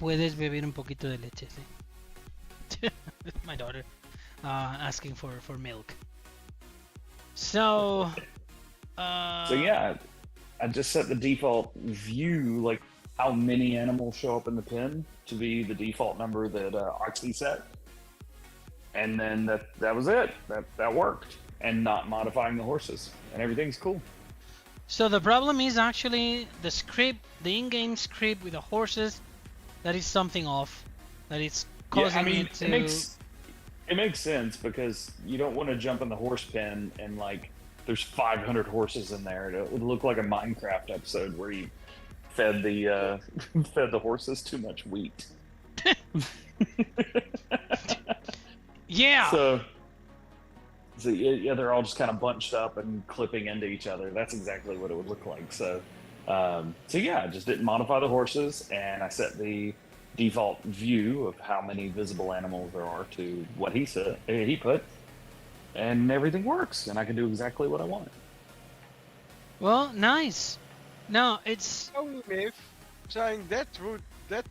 Speaker 2: Puedes beber un poquito de leche, sí. My daughter asking for milk. So.
Speaker 7: So yeah, I just set the default view, like how many animals show up in the pin, to be the default number that Oxy set, and then that was it. That worked, and not modifying the horses, and everything's cool.
Speaker 2: So the problem is actually the script, the in-game script with the horses. That is something off. That is causing it to.
Speaker 7: It makes sense because you don't want to jump in the horse pen and like there's 500 horses in there. It would look like a Minecraft episode where you fed the horses too much wheat.
Speaker 2: Yeah.
Speaker 7: So yeah, they're all just kind of bunched up and clipping into each other. That's exactly what it would look like. So yeah, I just didn't modify the horses, and I set the default view of how many visible animals there are to what he put, and everything works, and I can do exactly what I want.
Speaker 2: Well, nice. Now it's
Speaker 5: Only myth saying that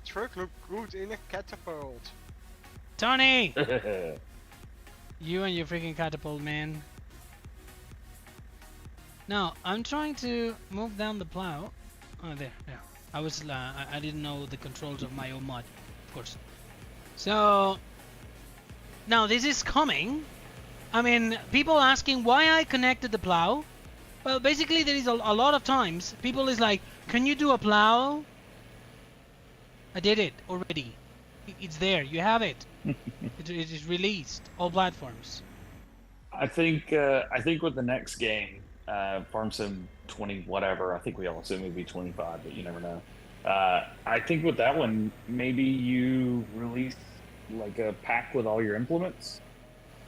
Speaker 5: truck looked good in a catapult.
Speaker 2: Tony. You and your freaking catapult, man. Now I'm trying to move down the plow. Oh, there. I was I didn't know the controls of my own mod, of course. So now this is coming. I mean, people asking why I connected the plow. Well, basically there is a lot of times people is like, can you do a plow? I did it already. It's there. You have it. It is released all platforms.
Speaker 7: I think with the next game, Farm Sim 20 whatever. I think we all assume it would be 25, but you never know. I think with that one, maybe you release like a pack with all your implements,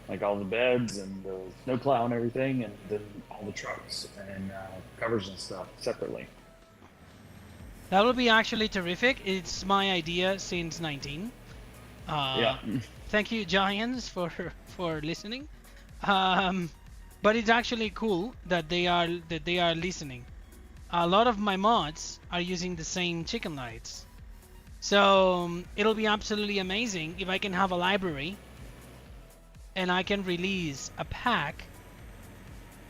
Speaker 7: like all the beds and the snowplow and everything, and then all the trucks and covers and stuff separately.
Speaker 2: That would be actually terrific. It's my idea since 19.
Speaker 7: Yeah.
Speaker 2: Thank you, Giants, for listening. But it's actually cool that they are listening. A lot of my mods are using the same chicken lights, so it'll be absolutely amazing if I can have a library and I can release a pack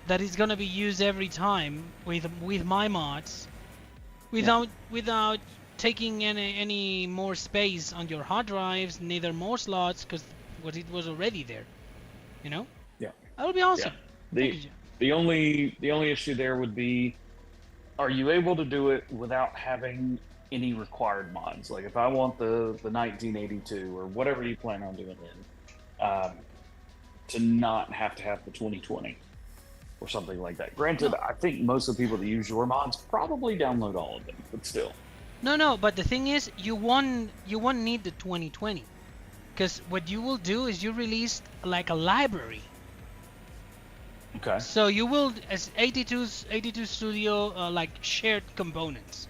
Speaker 2: that is gonna be used every time with my mods, without taking any more space on your hard drives, neither more slots, because it was already there. You know?
Speaker 7: Yeah.
Speaker 2: That would be awesome.
Speaker 7: Yeah. The only issue there would be, are you able to do it without having any required mods? Like if I want the 1982 or whatever you plan on doing then, to not have to have the 2020 or something like that. Granted, I think most of the people that use your mods probably download all of them, but still.
Speaker 2: No, but the thing is, you won't need the 2020, because what you will do is you release like a library.
Speaker 7: Okay.
Speaker 2: So you will, as 82 Studio, like shared components,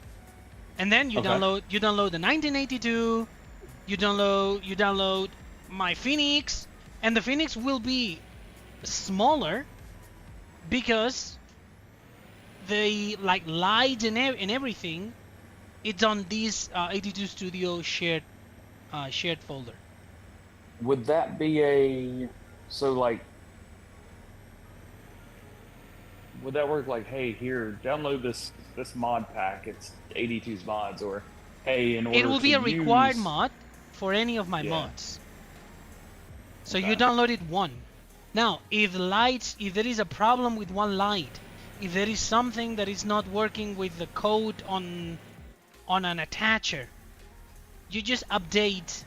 Speaker 2: and then you download the 1982, you download my Phoenix, and the Phoenix will be smaller because the like lights and everything, it's on this 82 Studio shared folder.
Speaker 7: Would that be would that work like, hey, here, download this mod pack, it's 82's mods, or hey, in order
Speaker 2: it will be a required
Speaker 7: use...
Speaker 2: mod for any of my mods. So you download it one. Now, if there is a problem with one light, if there is something that is not working with the code on an attacher, you just update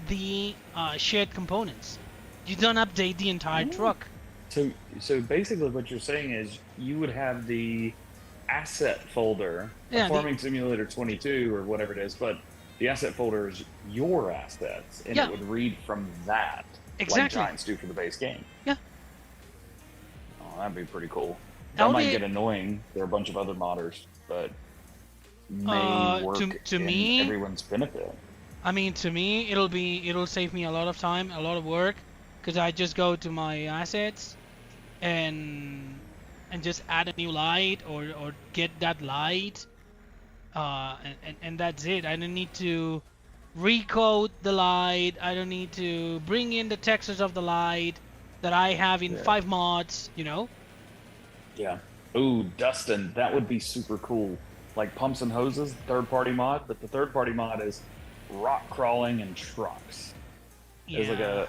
Speaker 2: the shared components. You don't update the entire truck.
Speaker 7: So basically what you're saying is you would have the asset folder, Farming Simulator 22 or whatever it is, but the asset folder is your assets, and it would read from that, like Giants do for the base game.
Speaker 2: Yeah.
Speaker 7: Oh, that'd be pretty cool. That might get annoying. There are a bunch of other modders, but may work
Speaker 2: to
Speaker 7: in
Speaker 2: me,
Speaker 7: everyone's benefit.
Speaker 2: I mean, to me, it'll save me a lot of time, a lot of work, because I just go to my assets and just add a new light or get that light, and that's it. I don't need to recode the light. I don't need to bring in the textures of the light that I have in 5 mods, you know?
Speaker 7: Yeah. Ooh, Dustin, that would be super cool. Like Pumps and Hoses, third-party mod, but the third-party mod is rock crawling and trucks.
Speaker 2: Yeah.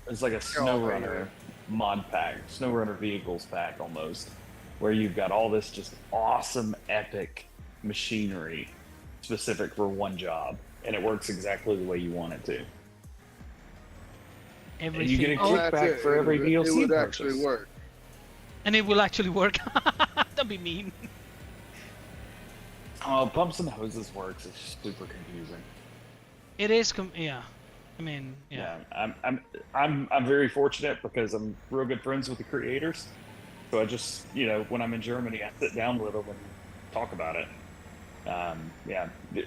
Speaker 7: It's like a SnowRunner mod pack, SnowRunner vehicles pack almost, where you've got all this just awesome, epic machinery specific for one job, and it works exactly the way you want it to.
Speaker 2: Everything.
Speaker 7: And you get a kickback for every DLC
Speaker 4: It would
Speaker 7: purchase.
Speaker 4: actually work.
Speaker 2: And it will actually work. Don't be mean.
Speaker 7: Pumps and Hoses works. It's super confusing.
Speaker 2: It is. Yeah. I mean, yeah.
Speaker 7: I'm very fortunate because I'm real good friends with the creators. So I just, when I'm in Germany, I sit down with them and talk about it.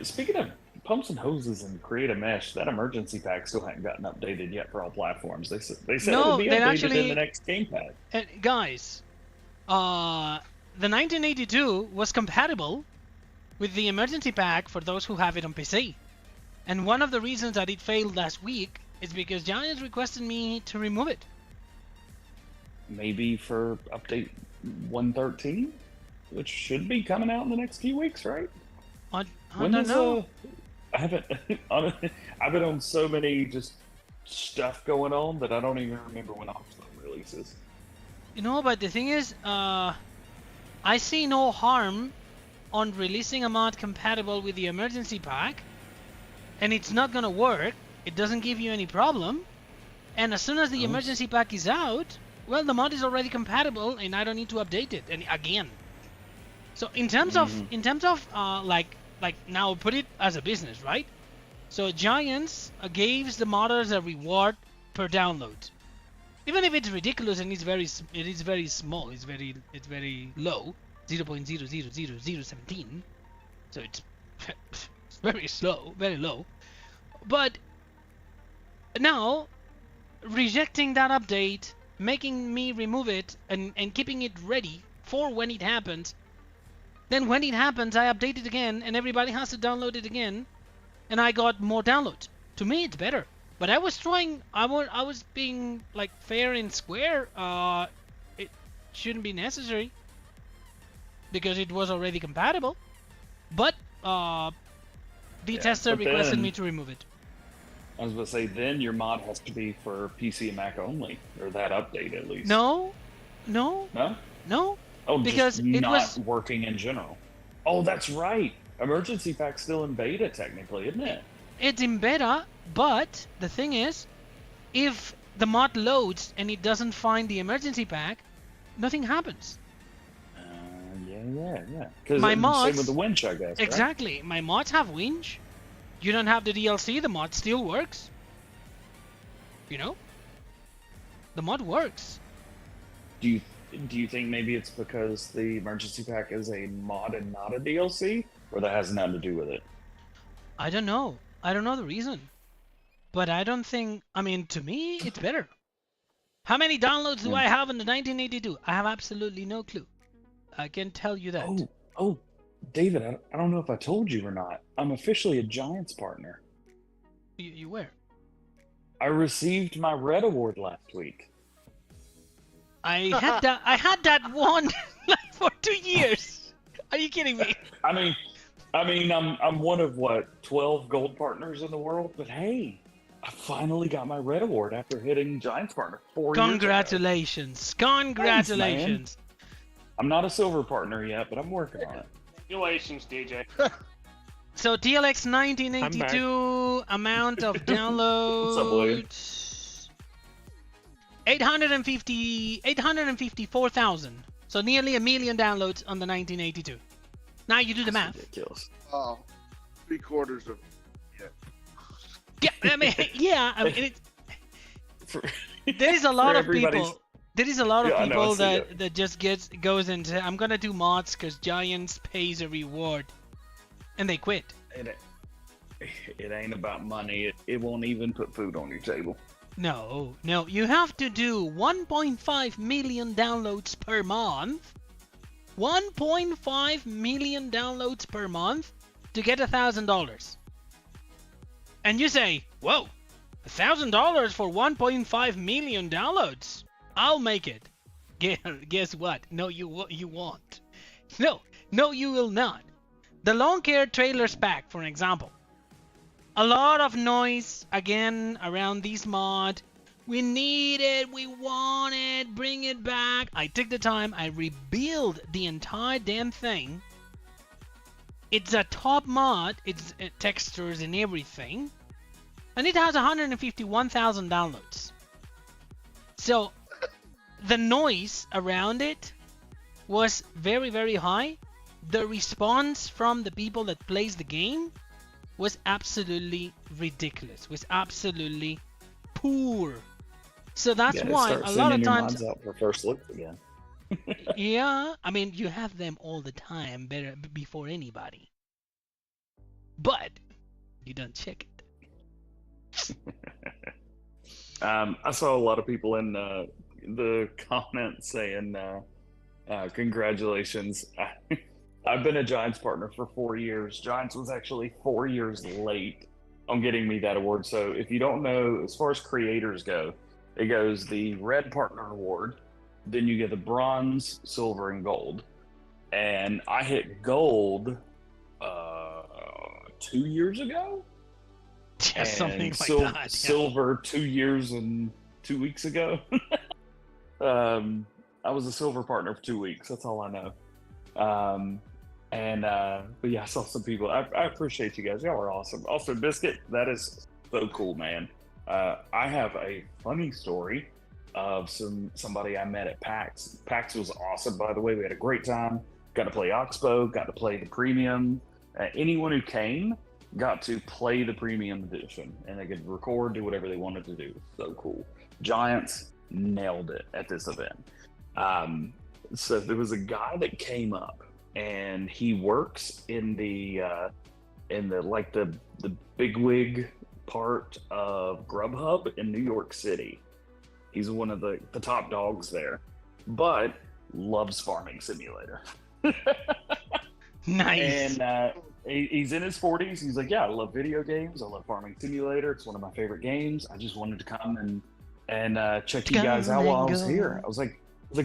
Speaker 7: Speaking of Pumps and Hoses and Create a Mesh, that emergency pack still hadn't gotten updated yet for all platforms. They said it'll be updated in the next game pack.
Speaker 2: Guys, the 1982 was compatible with the emergency pack for those who have it on PC. And one of the reasons that it failed last week is because Giants requested me to remove it.
Speaker 7: Maybe for update 113, which should be coming out in the next few weeks, right?
Speaker 2: I don't know.
Speaker 7: I've been on so many just stuff going on that I don't even remember when Oxfam releases.
Speaker 2: But the thing is, I see no harm on releasing a mod compatible with the emergency pack, and it's not gonna work. It doesn't give you any problem, and as soon as the emergency pack is out, well, the mod is already compatible and I don't need to update it again. So in terms of like now put it as a business, right? So Giants gives the modders a reward per download, even if it's ridiculous and it is very small. It's very low, 0.0000017. So it's very slow, very low. But now rejecting that update, making me remove it and keeping it ready for when it happens. Then when it happens, I update it again and everybody has to download it again, and I got more downloads. To me, it's better. But I was being like fair and square. It shouldn't be necessary because it was already compatible. But the tester requested me to remove it.
Speaker 7: I was going to say, then your mod has to be for PC and Mac only, or that update at least.
Speaker 2: No.
Speaker 7: Oh,
Speaker 2: because
Speaker 7: just
Speaker 2: it
Speaker 7: not
Speaker 2: was
Speaker 7: working in general. Oh, that's right. Emergency Pack's still in beta, technically, isn't it?
Speaker 2: It's in beta, but the thing is, if the mod loads and it doesn't find the emergency pack, nothing happens.
Speaker 7: Yeah. Because
Speaker 2: my mods,
Speaker 7: same with the winch, I guess.
Speaker 2: Exactly.
Speaker 7: Right?
Speaker 2: My mods have winch. You don't have the DLC, the mod still works. You know? The mod works.
Speaker 7: Do you think maybe it's because the emergency pack is a mod and not a DLC, or that has nothing to do with it?
Speaker 2: I don't know. I don't know the reason. But I don't think... I mean, to me, it's better. How many downloads do I have in the 1982? I have absolutely no clue. I can tell you that.
Speaker 7: Oh, David, I don't know if I told you or not. I'm officially a Giants partner.
Speaker 2: You were?
Speaker 7: I received my Red Award last week.
Speaker 2: I had that one for 2 years. Are you kidding me?
Speaker 7: I mean, I'm one of 12 gold partners in the world, but hey, I finally got my Red Award after hitting Giants partner 4 years ago.
Speaker 2: Congratulations!
Speaker 7: Thanks, I'm not a silver partner yet, but I'm working on it.
Speaker 6: Congratulations, DJ.
Speaker 2: So TLX1982 amount of downloads. 854,000. So nearly 1 million downloads on the 1982. Now you do the math.
Speaker 7: Ridiculous.
Speaker 4: Oh, 3/4 of.
Speaker 2: Yeah, I mean, there is a lot of people. There is a lot of people that just goes into I'm gonna do mods because Giants pays a reward, and they quit.
Speaker 7: It ain't about money. It won't even put food on your table.
Speaker 2: No, you have to do 1.5 million downloads per month. 1.5 million downloads per month to get $1,000. And you say, whoa, $1,000 for 1.5 million downloads? I'll make it. Guess what? No, you won't. No, you will not. The Lawn Care Trailers Pack, for example. A lot of noise, again, around this mod. We need it, we want it, bring it back. I took the time, I rebuilt the entire damn thing. It's a top mod, it's textures and everything. And it has 151,000 downloads. So, the noise around it was very, very high. The response from the people that plays the game was absolutely ridiculous, was absolutely poor. So that's why a lot of times
Speaker 7: mods out for first looks again.
Speaker 2: Yeah, I mean, you have them all the time, better before anybody, but you don't check it.
Speaker 7: I saw a lot of people in the comments saying congratulations. I've been a Giants partner for 4 years. Giants was actually 4 years late on getting me that award. So if you don't know, as far as creators go, it goes the Red Partner Award, then you get the Bronze, Silver, and Gold. And I hit Gold 2 years ago?
Speaker 2: Yeah, something like that. Yeah.
Speaker 7: Silver 2 years and 2 weeks ago. I was a Silver partner for 2 weeks. That's all I know. But yeah, I saw some people. I appreciate you guys. Y'all are awesome. Also, Biscuit, that is so cool, man. I have a funny story. of somebody I met at PAX. PAX was awesome, by the way. We had a great time. Got to play Oxbow, got to play the premium. Anyone who came got to play the premium edition, and they could record, do whatever they wanted to do. So cool. Giants nailed it at this event. So there was a guy that came up, and he works in the bigwig part of Grubhub in New York City. He's one of the top dogs there, but loves Farming Simulator.
Speaker 2: Nice.
Speaker 7: And he's in his 40s. He's like, yeah, I love video games. I love Farming Simulator. It's one of my favorite games. I just wanted to come and check you guys out while I was here. I was like,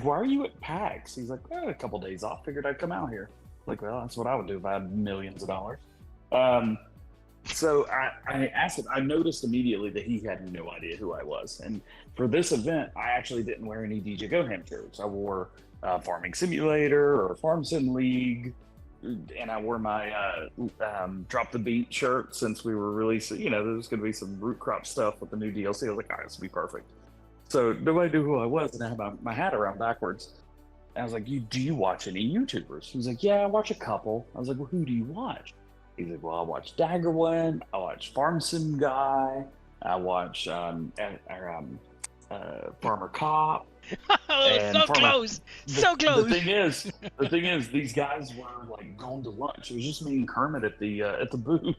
Speaker 7: why are you at PAX? He's like, a couple days off. Figured I'd come out here. Like, well, that's what I would do if I had millions of dollars. So I asked him. I noticed immediately that he had no idea who I was. And for this event, I actually didn't wear any DJ Goham shirts. I wore Farming Simulator or Farm Sim League, and I wore my Drop the Beat shirt since we were releasing. You know, there's going to be some root crop stuff with the new DLC. I was like, all right, this will be perfect. So nobody knew who I was, and I had my hat around backwards. And I was like, do you watch any YouTubers? He was like, yeah, I watch a couple. I was like, well, who do you watch? He's like, well, I watch Daggerwin, I watch Farm Sim Guy, I watch Farmer Cop.
Speaker 2: Oh, so close, so close.
Speaker 7: The thing is, these guys were like going to lunch. It was just me and Kermit at the booth,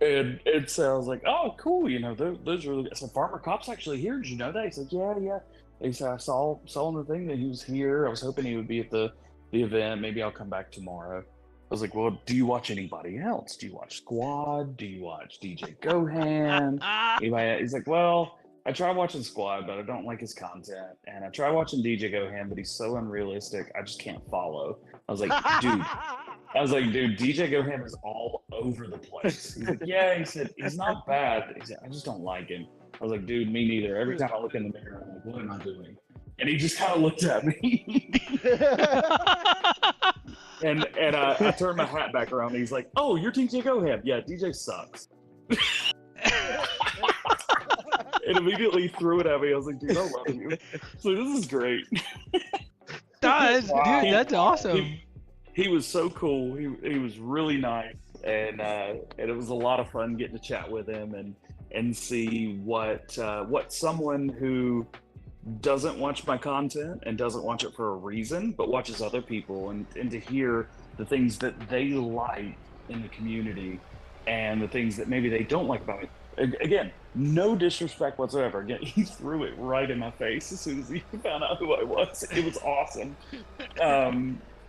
Speaker 7: and so I was like, oh, cool. You know, those are. I said, Farmer Cop's actually here. Did you know that? He said, yeah. He said, I saw on the thing that he was here. I was hoping he would be at the event. Maybe I'll come back tomorrow. I was like, well, do you watch anybody else? Do you watch Squad? Do you watch DJ Gohan? Anybody? He's like, well, I try watching Squad, but I don't like his content. And I try watching DJ Gohan, but he's so unrealistic, I just can't follow. I was like, dude, DJ Gohan is all over the place. He's like, yeah, he said, he's not bad. He said, I just don't like him. I was like, dude, me neither. Every time I look in the mirror, I'm like, what am I doing? And he just kind of looked at me. And I turned my hat back around, and he's like, oh, you're DJ Gohan. Yeah, DJ sucks. And immediately threw it at me. I was like, dude, I love you. So this is great.
Speaker 2: Dude, that's awesome.
Speaker 7: He was so cool. He was really nice, and it was a lot of fun getting to chat with him and see what someone who doesn't watch my content and doesn't watch it for a reason, but watches other people and to hear the things that they like in the community and the things that maybe they don't like about it. Again, no disrespect whatsoever. Again, he threw it right in my face as soon as he found out who I was. It was awesome.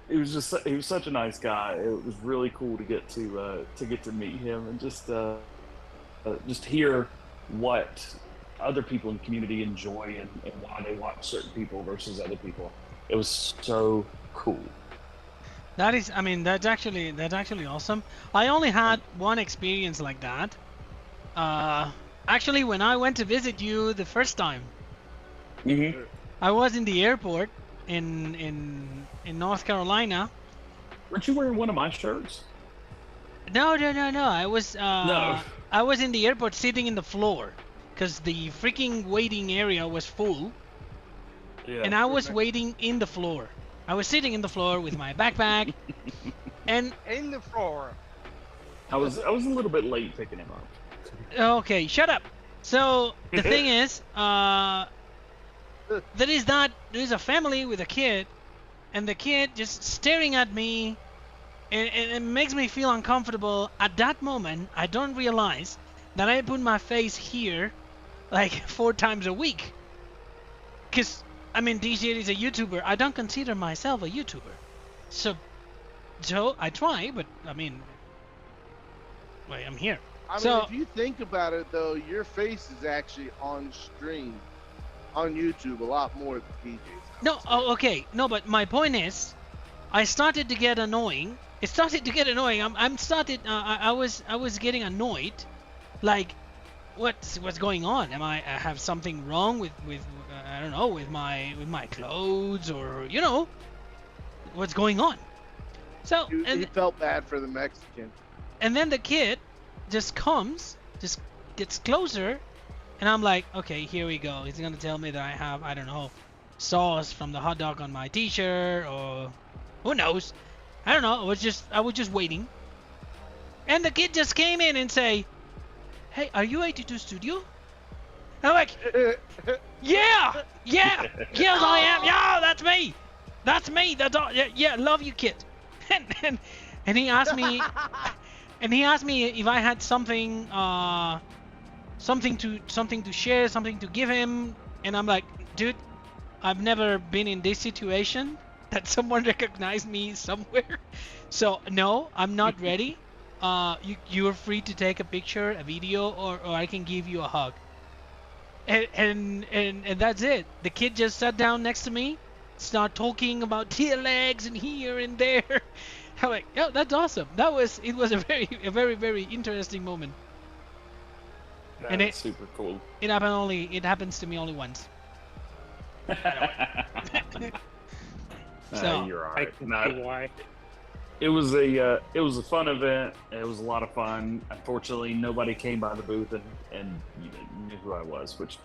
Speaker 7: He was such a nice guy. It was really cool to get to meet him and just hear what other people in the community enjoy and why they watch certain people versus other people. It was so cool.
Speaker 2: That's actually awesome. I only had one experience like that. Actually, when I went to visit you the first time, I was in the airport in North Carolina.
Speaker 7: Weren't you wearing one of my shirts?
Speaker 2: No. I was in the airport sitting in the floor because the freaking waiting area was full. Yeah, and I was waiting in the floor. I was sitting in the floor with my backpack and
Speaker 5: in the floor.
Speaker 7: I was a little bit late picking him up.
Speaker 2: Okay, shut up. So the thing is, there is a family with a kid, and the kid just staring at me, and it makes me feel uncomfortable. At that moment, I don't realize that I put my face here like 4 times a week. Because, I mean, DJ is a YouTuber. I don't consider myself a YouTuber. So I try, but, I mean, wait, I'm here.
Speaker 4: I mean, if you think about it, though, your face is actually on stream on YouTube a lot more than DJ's.
Speaker 2: No, okay. No, but my point is, I started to get annoying. It started to get annoying. I was getting annoyed. Like, what's going on? I have something wrong with I don't know, with my clothes, or what's going on? So
Speaker 4: you felt bad for the Mexican.
Speaker 2: And then the kid just gets closer, And I'm like, okay, here we go. He's gonna tell me that I have, I don't know, sauce from the hot dog on my t-shirt, or who knows. I don't know. I was just waiting. And the kid just came in and say, "Hey, are you 82 Studio?" And I'm like, "Yeah, yes I am. Yeah, that's me. That's me. That's all. Yeah, love you, kid." And he asked me, if I had something to share, something to give him, and I'm like, dude, I've never been in this situation that someone recognized me somewhere, so no, I'm not ready. You're free to take a picture, a video, or I can give you a hug. And that's it. The kid just sat down next to me, start talking about TLX and here and there. I'm like, oh, that's awesome. It was a very interesting moment.
Speaker 7: That's super cool.
Speaker 2: It happens to me only once. So
Speaker 7: you're all right.
Speaker 6: I can see why.
Speaker 7: It was a fun event. It was a lot of fun. Unfortunately, nobody came by the booth and knew who I was, which,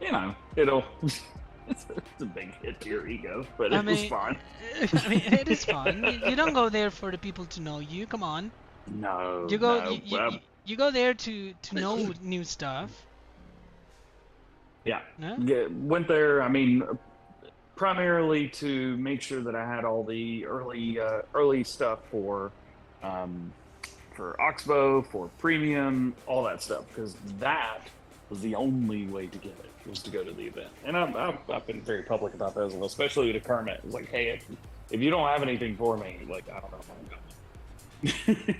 Speaker 7: it'll it's a big hit to your ego, but it was fun.
Speaker 2: I mean, it is fun. You don't go there for the people to know you. Come on.
Speaker 7: No.
Speaker 2: You go. You go there to know new stuff.
Speaker 7: Yeah.
Speaker 2: No?
Speaker 7: Went there. I mean, primarily to make sure that I had all the early stuff for Oxbow, for Premium, all that stuff, because that was the only way to get it, was to go to the event. And I've been very public about that as well, especially with Kermit. It was like, hey, if you don't have anything for me, like, I don't know if I'm going.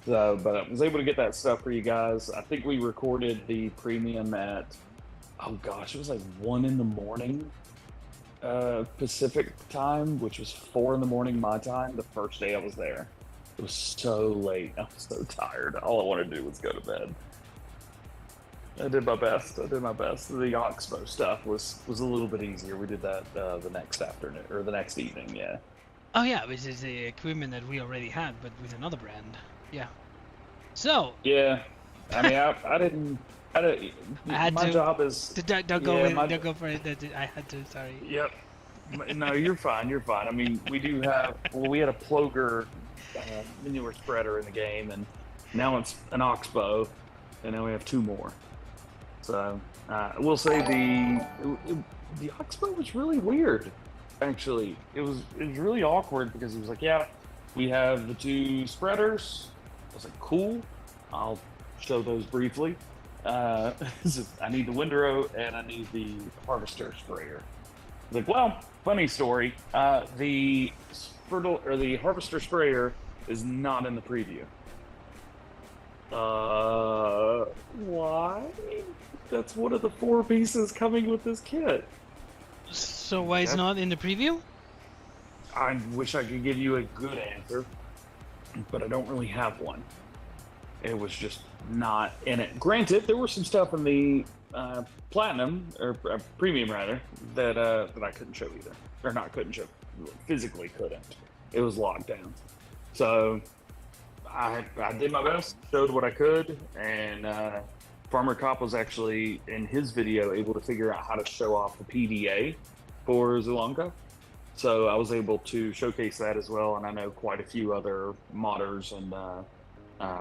Speaker 7: So, but I was able to get that stuff for you guys. I think we recorded the Premium at, oh gosh, it was like 1 a.m. Pacific time, which was 4 a.m. my time, the first day I was there. It was so late. I was so tired. All I wanted to do was go to bed. I did my best. The Oxbow stuff was a little bit easier. We did that the next afternoon, or the next evening, yeah.
Speaker 2: Oh yeah, which is the equipment that we already had, but with another brand. Yeah. So.
Speaker 7: Yeah. I mean, I didn't. My job is.
Speaker 2: Don't go for it. I had to. Sorry.
Speaker 7: Yep. No, you're fine. You're fine. I mean, we do have. Well, we had a Ploger manure spreader in the game, and now it's an Oxbow, and now we have 2 more. So we'll say the Oxbow was really weird. Actually, it was really awkward because it was like, yeah, we have the 2 spreaders. I was like, cool. I'll show those briefly. I need the windrow and I need the harvester sprayer. I was like, well, funny story. The harvester sprayer is not in the preview. Why? That's one of the 4 pieces coming with this kit.
Speaker 2: So why it's not in the preview?
Speaker 7: I wish I could give you a good answer, but I don't really have one. It was just not in it. Granted, there was some stuff in the Platinum, or Premium rather, that I couldn't show either. Or not couldn't show, physically couldn't. It was locked down. So I did my best, showed what I could, and Farmer Cop was actually, in his video, able to figure out how to show off the PDA for Zulonka. So I was able to showcase that as well, and I know quite a few other modders and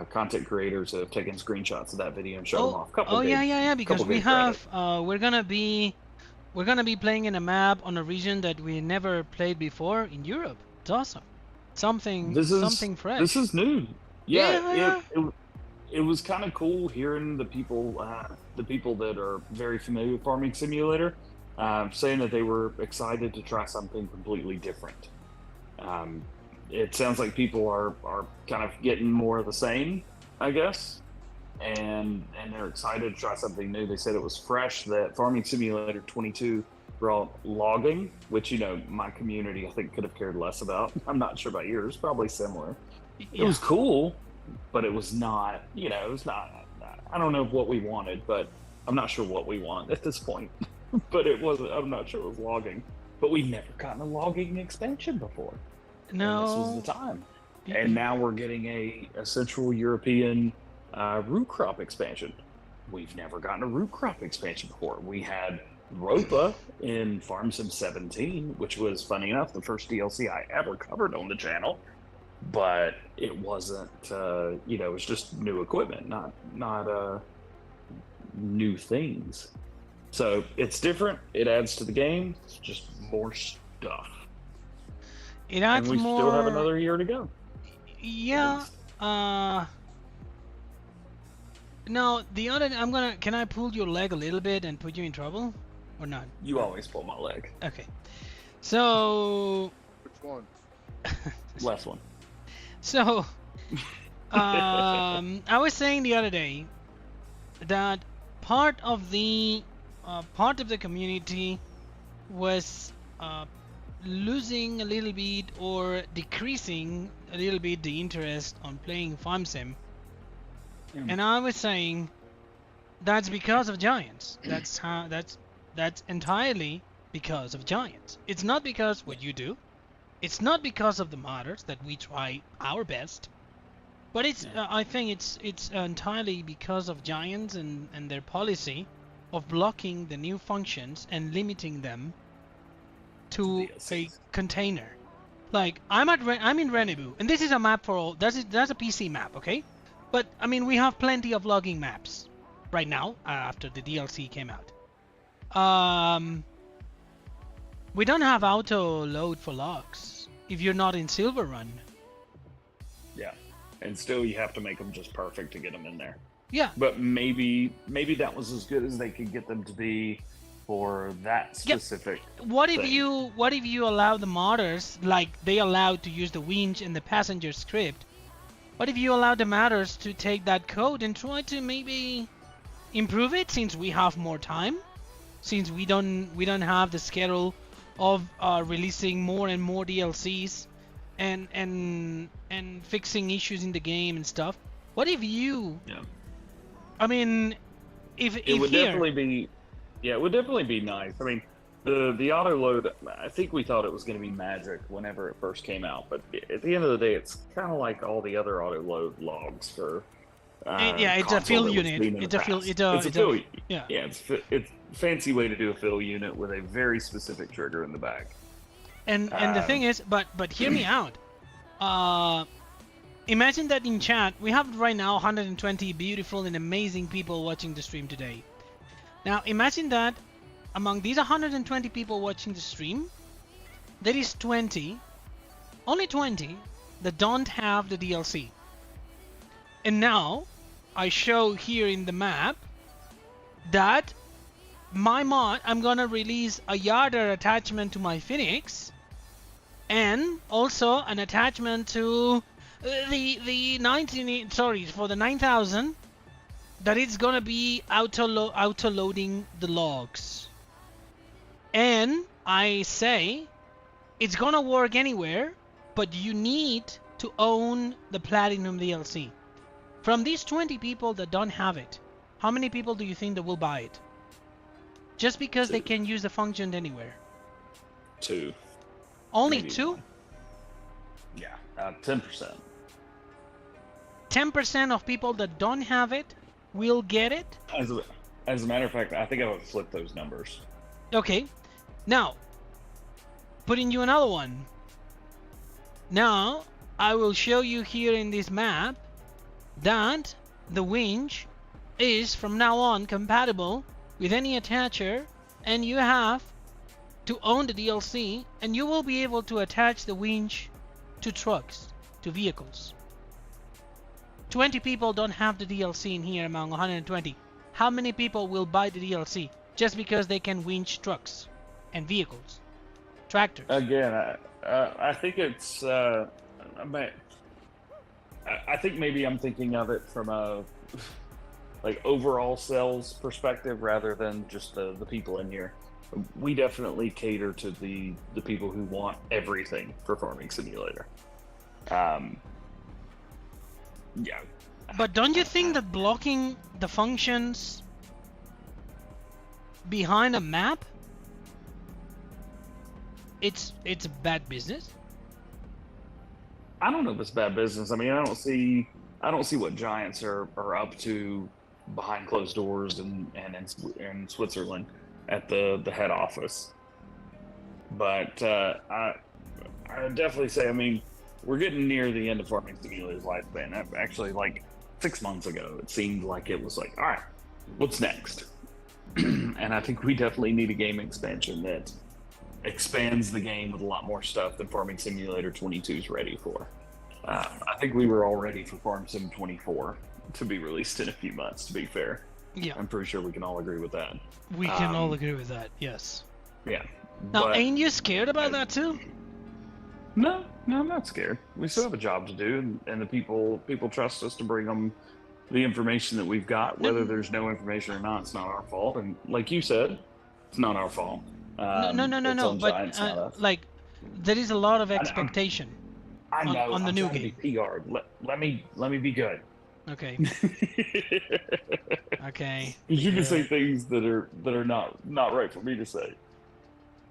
Speaker 7: content creators have taken screenshots of that video and shown them off.
Speaker 2: Yeah, because we have we're gonna be playing in a map on a region that we never played before in Europe. It's awesome. Something fresh.
Speaker 7: This is new. Yeah. It was kind of cool hearing the people that are very familiar with Farming Simulator saying that they were excited to try something completely different. It sounds like people are kind of getting more of the same, I guess, and they're excited to try something new. They said it was fresh, that Farming Simulator 22 brought logging, which, my community, I think, could have cared less about. I'm not sure about yours, probably similar.
Speaker 2: Yeah.
Speaker 7: It was cool, but it was not, it was not, I don't know what we wanted, but I'm not sure what we want at this point. But I'm not sure it was logging. But we've never gotten a logging expansion before.
Speaker 2: No.
Speaker 7: And this was the time. And now we're getting a Central European root crop expansion. we've never gotten a root crop expansion before. We had Ropa in Farm Sim 17, which was, funny enough, the first DLC I ever covered on the channel. But it wasn't, it was just new equipment, not new things. So it's different. It adds to the game. It's just more stuff.
Speaker 2: It adds
Speaker 7: and we
Speaker 2: more.
Speaker 7: still have another year to go.
Speaker 2: Yeah. No, the other. Can I pull your leg a little bit and put you in trouble, or not?
Speaker 7: You always pull my leg.
Speaker 2: Okay. So.
Speaker 4: Which one?
Speaker 7: Last one.
Speaker 2: So, I was saying the other day that part of the community was losing a little bit or decreasing a little bit the interest on playing Farm Sim, and I was saying that's because of Giants. That's entirely because of Giants. It's not because what you do. It's not because of the modders that we try our best, but it's I think it's entirely because of Giants and their policy of blocking the new functions and limiting them to a container. Like I'm in Renebu, and this is a map for all. That's a PC map, okay? But I mean we have plenty of logging maps right now after the DLC came out. We don't have auto load for logs if you're not in Silver Run.
Speaker 7: Yeah, and still you have to make them just perfect to get them in there.
Speaker 2: Yeah.
Speaker 7: But maybe that was as good as they could get them to be for that specific.
Speaker 2: What if you allow the modders, like they allowed to use the winch and the passenger script? What if you allow the modders to take that code and try to maybe improve it, since we have more time, since we don't have the schedule of releasing more and more DLCs and fixing issues in the game and stuff. What if you? Yeah. I mean, it would definitely
Speaker 7: be nice. I mean, the auto load. I think we thought it was going to be magic whenever it first came out, but at the end of the day, it's kind of like all the other auto load logs for.
Speaker 2: It's a fill unit. It's a fill.
Speaker 7: Yeah, it's fancy way to do a fill unit with a very specific trigger in the back.
Speaker 2: And the thing is, but hear me out. Imagine that in chat we have right now 120 beautiful and amazing people watching the stream today. Now imagine that among these 120 people watching the stream, there is only 20 that don't have the DLC. And now I show here in the map that my mod, I'm gonna release a yarder attachment to my Phoenix, and also an attachment to the 9000 that it's gonna be auto loading the logs. And I say it's gonna work anywhere, but you need to own the Platinum DLC. From these 20 people that don't have it, how many people do you think that will buy it? Just because they can use the function anywhere.
Speaker 7: 2.
Speaker 2: Only
Speaker 7: maybe
Speaker 2: 2?
Speaker 7: 1. Yeah, 10%.
Speaker 2: 10% of people that don't have it will get it?
Speaker 7: As a matter of fact, I think I would flip those numbers.
Speaker 2: Okay. Now, putting you another one. Now, I will show you here in this map that the winch is from now on compatible with any attacher, and you have to own the DLC, and you will be able to attach the winch to trucks, to vehicles. 20 people don't have the DLC in here among 120. How many people will buy the DLC just because they can winch trucks and vehicles, tractors?
Speaker 7: Again, I think it's. I think maybe I'm thinking of it from a overall sales perspective rather than just the people in here. We definitely cater to the people who want everything for Farming Simulator. Yeah.
Speaker 2: But don't you think that blocking the functions behind a map, it's bad business?
Speaker 7: I don't know if it's bad business. I mean, I don't see what Giants are up to behind closed doors and in Switzerland at the head office. But I would definitely say, I mean, we're getting near the end of Farming Simulator's lifespan. Actually, like 6 months ago, it seemed like it was like, all right, what's next? And I think we definitely need a game expansion that expands the game with a lot more stuff than Farming Simulator 22 is ready for. I think we were all ready for Farm Sim 24 to be released in a few months, to be fair.
Speaker 2: Yeah.
Speaker 7: I'm pretty sure we can all agree with that.
Speaker 2: We can all agree with that, yes.
Speaker 7: Yeah.
Speaker 2: Now,
Speaker 7: but,
Speaker 2: ain't you scared about that too?
Speaker 7: No, I'm not scared. We still have a job to do, and the people trust us to bring them the information that we've got. Whether there's no information or not, it's not our fault. And like you said, it's not our fault.
Speaker 2: No. But like, there is a lot of expectation
Speaker 7: I know,
Speaker 2: on the
Speaker 7: I'm
Speaker 2: new
Speaker 7: trying
Speaker 2: game.
Speaker 7: To be PR'd. Let me be good.
Speaker 2: Okay. Okay.
Speaker 7: You can say things that are not right for me to say.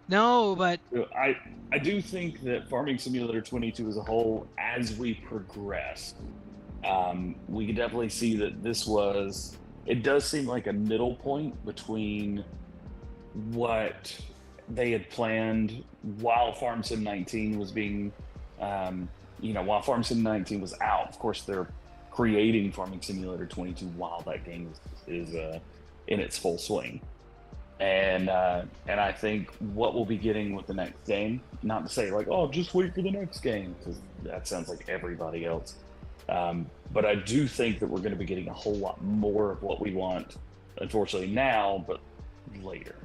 Speaker 2: No, but
Speaker 7: I do think that Farming Simulator 22 as a whole, as we progress, we can definitely see that it does seem like a middle point between what they had planned while Farm Sim 19 was being, while Farm Sim 19 was out. Of course, they're creating Farming Simulator 22 while that game is in its full swing. And I think what we'll be getting with the next game, not to say like, oh, just wait for the next game, because that sounds like everybody else. But I do think that we're going to be getting a whole lot more of what we want, unfortunately now, but later.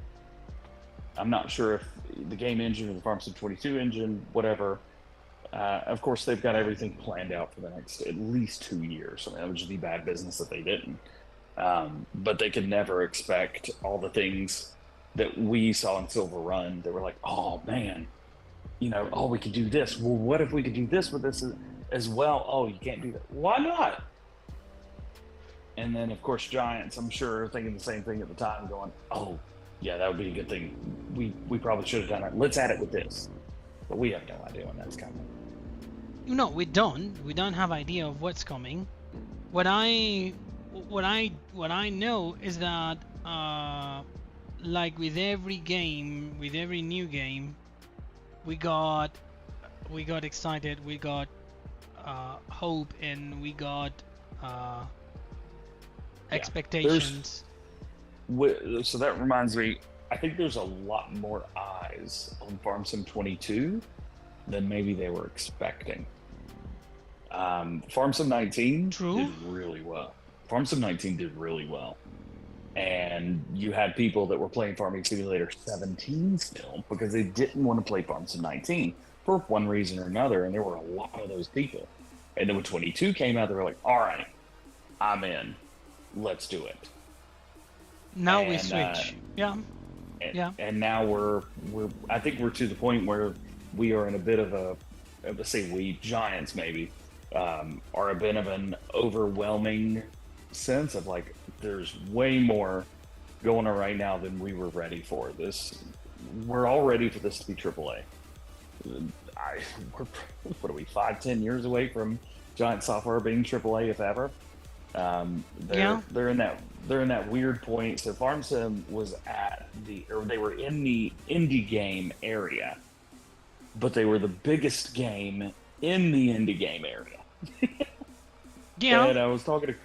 Speaker 7: I'm not sure if the game engine or the Farm Sim 22 engine, whatever. Of course, they've got everything planned out for the next at least 2 years. I mean, that would just be bad business if they didn't. But they could never expect all the things that we saw in Silver Run. They were like, oh man, we could do this. Well, what if we could do this with this as well? Oh, you can't do that. Why not? And then, of course, Giants, I'm sure, thinking the same thing at the time, going, oh, yeah, that would be a good thing. We probably should have done it. Let's add it with this. But we have no idea when that's coming.
Speaker 2: No, we don't. We don't have idea of what's coming. What I know is that like with every new game, we got excited, we got hope, and we got expectations.
Speaker 7: So that reminds me, I think there's a lot more eyes on Farm Sim 22 than maybe they were expecting. Farm Sim 19 did really well. Farm Sim 19 did really well. And you had people that were playing Farming Simulator 17 still because they didn't want to play Farm Sim 19 for one reason or another, and there were a lot of those people. And then when 22 came out, they were like, all right, I'm in. Let's do it.
Speaker 2: Now we switch.
Speaker 7: And now I think we're to the point where we are in a bit of Giants maybe, are a bit of an overwhelming sense of like, there's way more going on right now than we were ready for. We're all ready for this to be AAA. What are we, 5-10 years away from Giant Software being AAA, if ever? They're in that weird point. So Farm Sim was they were in the indie game area, but they were the biggest game in the indie game area.
Speaker 2: Yeah.
Speaker 7: And I was talking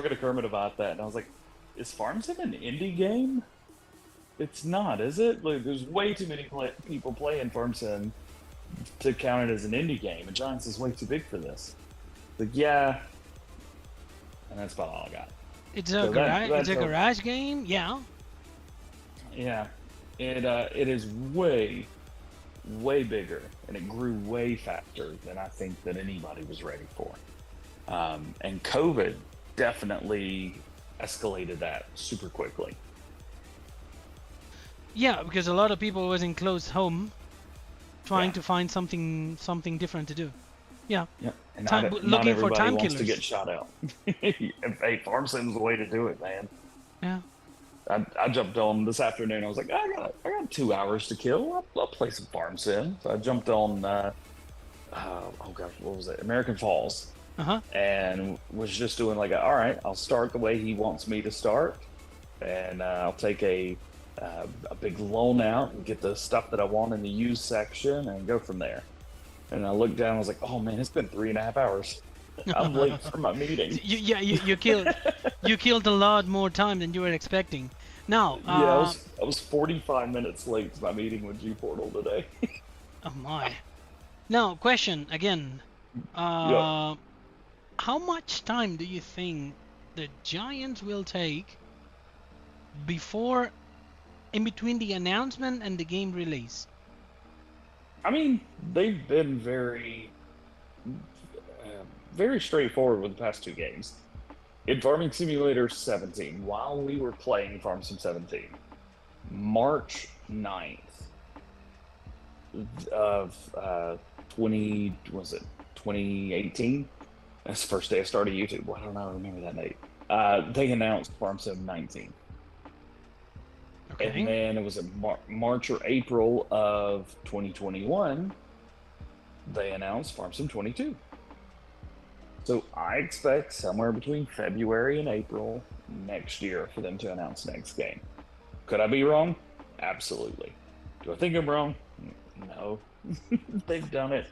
Speaker 7: to Kermit about that, and I was like, is Farm Sim an indie game? It's not, is it? Like, there's way too many people playing Farm Sim to count it as an indie game, and Giants is way too big for this. Like, yeah. And that's about all I got.
Speaker 2: It's a garage game, yeah.
Speaker 7: Yeah, it is way bigger, and it grew way faster than I think that anybody was ready for. And COVID definitely escalated that super quickly.
Speaker 2: Yeah, because a lot of people was in closed home, trying to find something different to do. Yeah.
Speaker 7: Yeah. And
Speaker 2: looking for time
Speaker 7: wants
Speaker 2: killers.
Speaker 7: to get shot out. Hey, Farm Sim's the way to do it, man.
Speaker 2: Yeah.
Speaker 7: I jumped on this afternoon. I was like, I got 2 hours to kill. I'll play some Farm Sim. So I jumped on, what was it? American Falls. and was just doing like, all right, I'll start the way he wants me to start, and I'll take a big loan out and get the stuff that I want in the used section and go from there. And I looked down and I was like, oh man, it's been 3.5 hours. I'm late for my meeting.
Speaker 2: You killed a lot more time than you were expecting. Now,
Speaker 7: I was 45 minutes late to my meeting with G-Portal today.
Speaker 2: Oh my. Now, question again. How much time do you think the Giants will take in between the announcement and the game release?
Speaker 7: I mean, they've been very straightforward with the past 2 games. In Farming Simulator 17, while we were playing Farm Sim 17, March 9th of 2018? That's the first day I started YouTube. Why don't I remember that date? They announced Farm Sim 19.
Speaker 2: Okay.
Speaker 7: And then it was in March or April of 2021, they announced Farm Sim 22. So I expect somewhere between February and April next year for them to announce the next game. Could I be wrong? Absolutely. Do I think I'm wrong? No. They've done it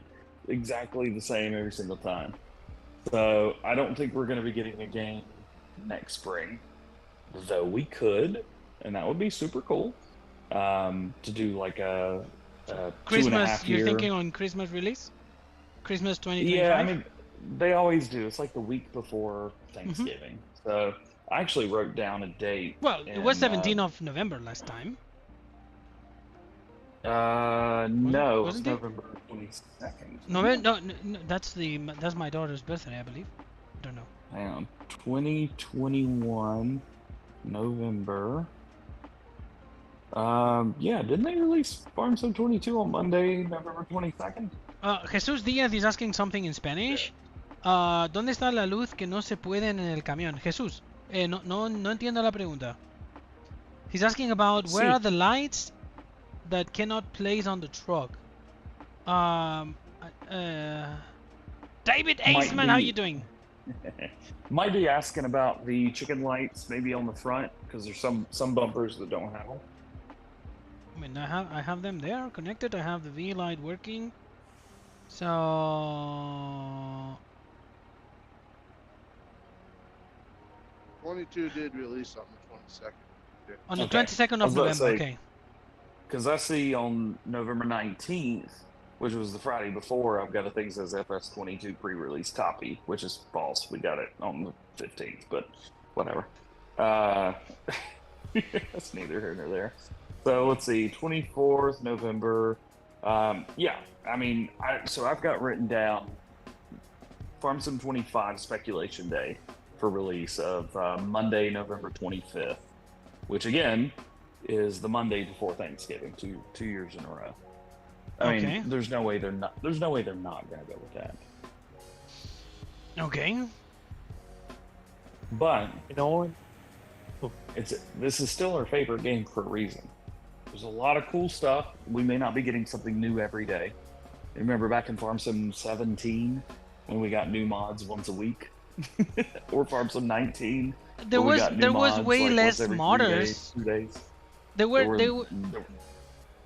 Speaker 7: exactly the same every single time. So I don't think we're going to be getting a game next spring, though we could, and that would be super cool to do like a
Speaker 2: Christmas.
Speaker 7: 2.5
Speaker 2: You're
Speaker 7: year.
Speaker 2: thinking on Christmas release? Christmas 2025?
Speaker 7: Yeah, I mean, they always do. It's like the week before Thanksgiving. So I actually wrote down a date.
Speaker 2: Well, it was 17th of November last time.
Speaker 7: No,
Speaker 2: wasn't
Speaker 7: it
Speaker 2: it?
Speaker 7: was November 22nd.
Speaker 2: No, that's my daughter's birthday, I believe. I don't know.
Speaker 7: Hang on. 2021 November. Yeah, didn't they release Farm Sim 22 on Monday, November 22nd?
Speaker 2: Jesús Díaz is asking something in Spanish. ¿Dónde está la luz que no se puede en el camión? Jesús, no entiendo la pregunta. He's asking about where are the lights that cannot place on the truck. David Aceman, how you doing?
Speaker 7: Might be asking about the chicken lights maybe on the front, because there's some bumpers that don't have them.
Speaker 2: I mean, I have them there connected. I have the V light working. So
Speaker 4: 22 did release on the 22nd.
Speaker 2: on the 22nd of November. Okay.
Speaker 7: Because I see on November 19th, which was the Friday before, I've got a thing that says FS22 pre-release copy, which is false. We got it on the 15th, but whatever. That's neither here nor there. So let's see, 24th November. Yeah, I mean, I've got written down Farm Sim 25 Speculation Day for release of Monday, November 25th, which again is the Monday before Thanksgiving, two years in a row. I mean, there's no way they're not going to go with that.
Speaker 2: Okay.
Speaker 7: But you know what? This is still our favorite game for a reason. There's a lot of cool stuff. We may not be getting something new every day. Remember back in Farm Sim 17 when we got new mods once a week, or Farm Sim 19.
Speaker 2: There was way less modders.
Speaker 7: 2 days.
Speaker 2: There were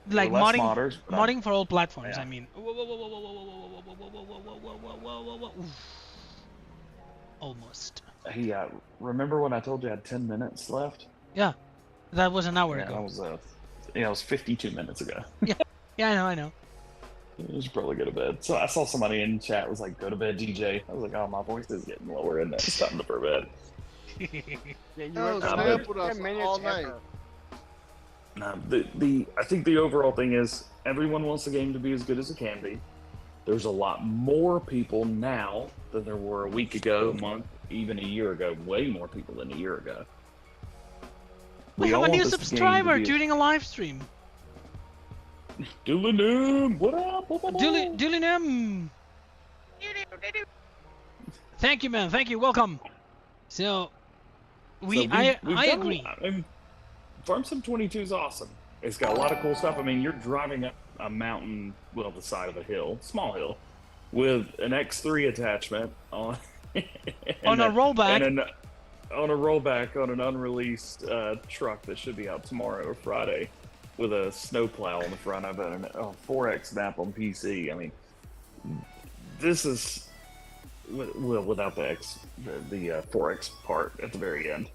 Speaker 2: like modding for all platforms.
Speaker 7: Yeah.
Speaker 2: I mean, almost.
Speaker 7: Hey, remember when I told you I had 10 minutes left?
Speaker 2: Yeah, that was an hour ago.
Speaker 7: That was it was 52 minutes ago.
Speaker 2: Yeah, I know.
Speaker 7: You should probably go to bed. So I saw somebody in chat was like, "Go to bed, DJ." I was like, "Oh, my voice is getting lower, and it's time to go to bed."
Speaker 5: Yeah, you
Speaker 4: No,
Speaker 5: went
Speaker 4: snap with us
Speaker 5: 10 minutes
Speaker 4: all night.
Speaker 5: ever.
Speaker 7: I think the overall thing is everyone wants the game to be as good as it can be. There's a lot more people now than there were a week ago, a month, even a year ago. Way more people than a year ago.
Speaker 2: We have a new subscriber during a live stream.
Speaker 7: Doolinum, what up?
Speaker 2: Doolinum. Thank you, man. Thank you. Welcome. So, I agree.
Speaker 7: Farm Sim 22 is awesome. It's got a lot of cool stuff. I mean, you're driving up a mountain, well, the side of a hill, small hill, with an X3 attachment on
Speaker 2: On a rollback.
Speaker 7: and on a rollback on an unreleased truck that should be out tomorrow or Friday, with a snowplow on the front of it and a 4X map on PC. I mean, this is without the 4X part at the very end.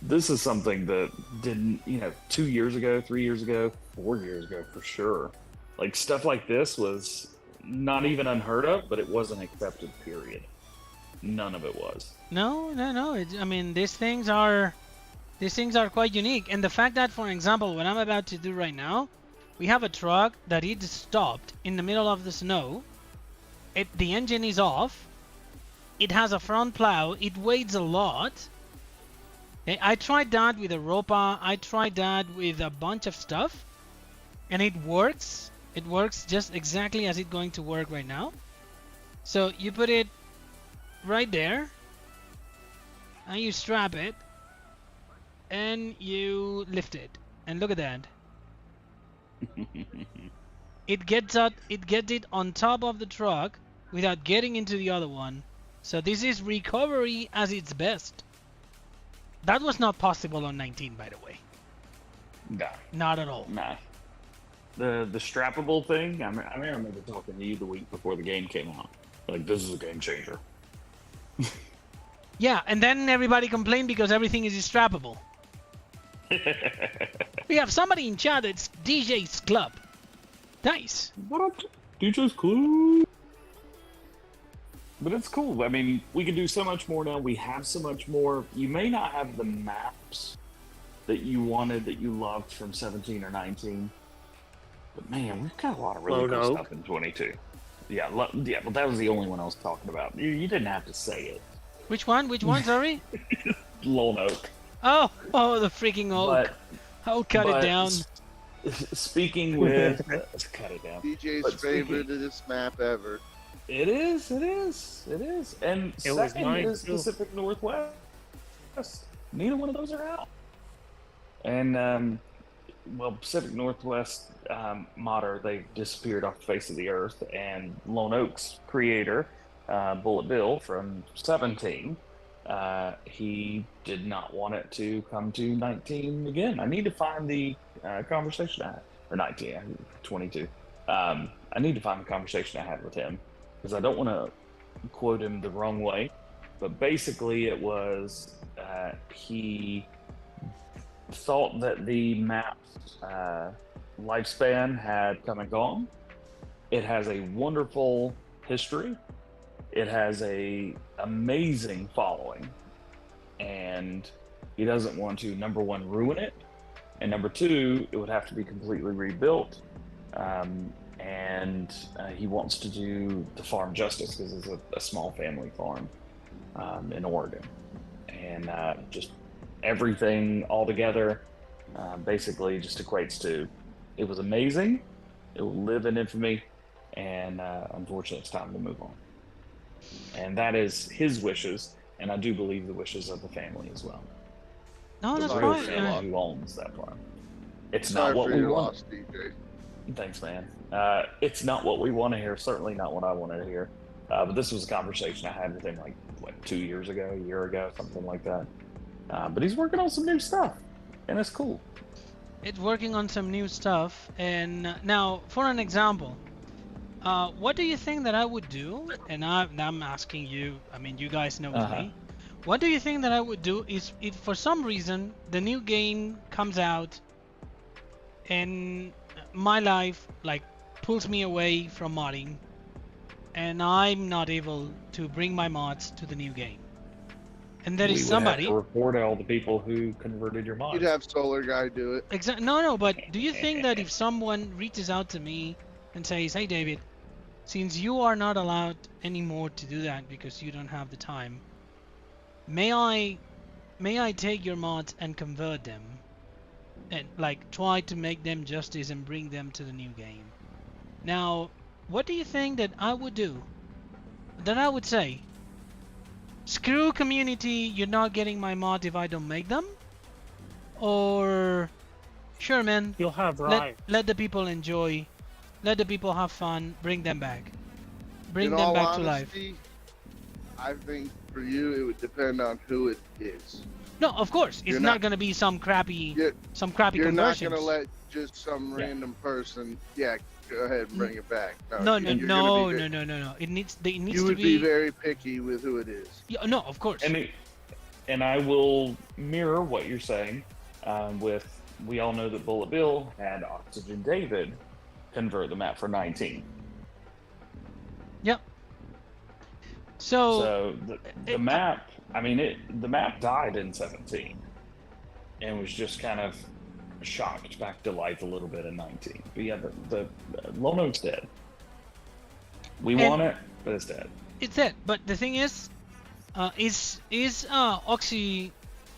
Speaker 7: This is something that didn't, 2 years ago, 3 years ago, 4 years ago for sure. Like, stuff like this was not even unheard of, but it wasn't accepted, period. None of it was.
Speaker 2: No. I mean, these things are quite unique. And the fact that, for example, what I'm about to do right now, we have a truck that it stopped in the middle of the snow. The engine is off. It has a front plow. It weighs a lot. I tried that with a Ropa. I tried that with a bunch of stuff, and it works. It works just exactly as it's going to work right now. So you put it right there, and you strap it, and you lift it, and look at that. It gets it on top of the truck without getting into the other one. So this is recovery at its best. That was not possible on 19, by the way.
Speaker 7: Nah.
Speaker 2: Not at all.
Speaker 7: Nah. The strappable thing, I remember talking to you the week before the game came out. Like, this is a game changer.
Speaker 2: Yeah, and then everybody complained because everything is strappable. We have somebody in chat that's DJ's Club. Nice.
Speaker 7: What up, DJ's Club? But it's cool. I mean, we can do so much more now. We have so much more. You may not have the maps that you wanted, that you loved from 17 or 19. But man, we've got a lot of really cool stuff in 22. Yeah, but that was the only one I was talking about. You didn't have to say it.
Speaker 2: Which one? Sorry?
Speaker 7: Lone Oak.
Speaker 2: Oh, the freaking oak. I'll cut it down.
Speaker 7: Speaking with... cut it down.
Speaker 4: DJ's favorite of this map ever.
Speaker 7: It is. And second is
Speaker 6: too.
Speaker 7: Pacific Northwest. Neither one of those are out. And, Pacific Northwest modder, they disappeared off the face of the earth. And Lone Oak's creator, Bullet Bill from 17, he did not want it to come to 19 again. I need to find the conversation I had, or 19, 22. I need to find the conversation I had with him, because I don't want to quote him the wrong way, but basically it was he thought that the map's lifespan had come and gone. It has a wonderful history. It has a amazing following, and he doesn't want to, number one, ruin it, and number two, it would have to be completely rebuilt. And he wants to do the farm justice, because it's a small family farm in Oregon, and just everything all together basically just equates to, it was amazing, it will live in infamy, and unfortunately it's time to move on. And that is his wishes, and I do believe the wishes of the family as well.
Speaker 2: No, that's
Speaker 7: the real
Speaker 2: right.
Speaker 7: family who owns that farm. It's
Speaker 4: Sorry
Speaker 7: not what
Speaker 4: for
Speaker 7: we
Speaker 4: your
Speaker 7: want.
Speaker 4: loss, DJ.
Speaker 7: Thanks, man. It's not what we want to hear. Certainly not what I wanted to hear. But this was a conversation I had with him like 2 years ago, a year ago, something like that. But he's working on some new stuff, and it's cool.
Speaker 2: It's working on some new stuff. And now, for an example, what do you think that I would do? And I'm asking you. I mean, you guys know me. What do you think that I would do is, if for some reason the new game comes out and my life pulls me away from modding, and I'm not able to bring my mods to the new game, and there is somebody.
Speaker 7: We would have to report all the people who converted your mods.
Speaker 4: You'd have Solar Guy do it.
Speaker 2: Exactly. No, but do you think that if someone reaches out to me and says, "Hey, David, since you are not allowed anymore to do that because you don't have the time, may I take your mods and convert them, and try to make them justice and bring them to the new game?" Now, what do you think that I would do? That I would say, screw community, you're not getting my mods if I don't make them? Or, sure man,
Speaker 6: You'll have right.
Speaker 2: let the people enjoy, let the people have fun, bring them back. bring
Speaker 4: In
Speaker 2: them
Speaker 4: all
Speaker 2: back to life.
Speaker 4: honesty, I think for you it would depend on who it is.
Speaker 2: No, of course, it's not gonna be some crappy,
Speaker 4: You're
Speaker 2: conversions.
Speaker 4: not gonna let just some random person. Yeah, go ahead and bring it back.
Speaker 2: No. It needs to
Speaker 4: You would be very picky with who it is.
Speaker 2: Yeah, no, of course.
Speaker 7: And I will mirror what you're saying. We all know that Bullet Bill had Oxygen David convert the map for 19.
Speaker 2: Yep.
Speaker 7: So the map, the map died in 17 and was just kind of shocked back to life a little bit in 19. But yeah, the Lone Oak's dead. We want it, but it's dead.
Speaker 2: It's dead. But the thing is Oxy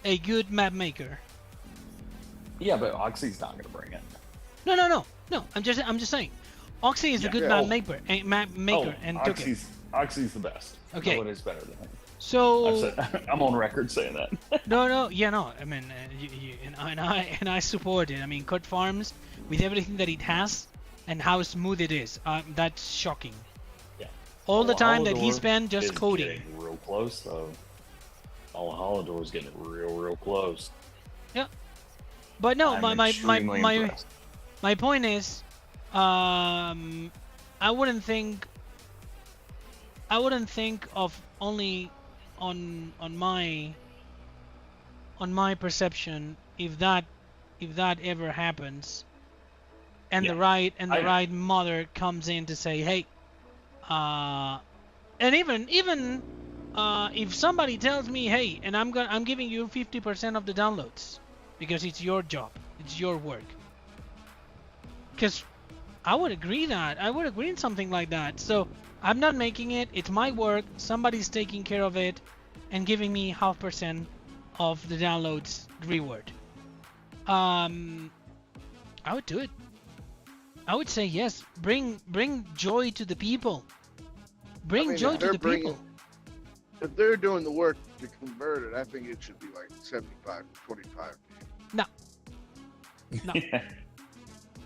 Speaker 2: a good map maker?
Speaker 7: Yeah, but Oxy's not gonna bring it.
Speaker 2: No. I'm just saying, Oxy is a good map maker and took it.
Speaker 7: Oxy's the best.
Speaker 2: Okay.
Speaker 7: No one is better than him.
Speaker 2: So
Speaker 7: I'm on record saying that.
Speaker 2: No. I mean, and I support it. I mean, Kurt Farms, with everything that it has and how smooth it is, that's shocking.
Speaker 7: Yeah.
Speaker 2: All the time that he spent just coding.
Speaker 7: Getting real close though. Holidor's getting real close.
Speaker 2: Yeah. But no,
Speaker 7: I'm
Speaker 2: my point is, I wouldn't think of only on my perception if that ever happens, and the right mother comes in to say, hey, and even if somebody tells me, hey, and I'm giving you 50% of the downloads because it's your job, it's your work, because I would agree in something like that. So I'm not making it, it's my work, somebody's taking care of it and giving me 0.5% of the downloads reward. I would do it. I would say yes. Bring joy to the people. Bring joy to the people.
Speaker 4: If they're doing the work to convert it, I think it should be like 75-25.
Speaker 2: No.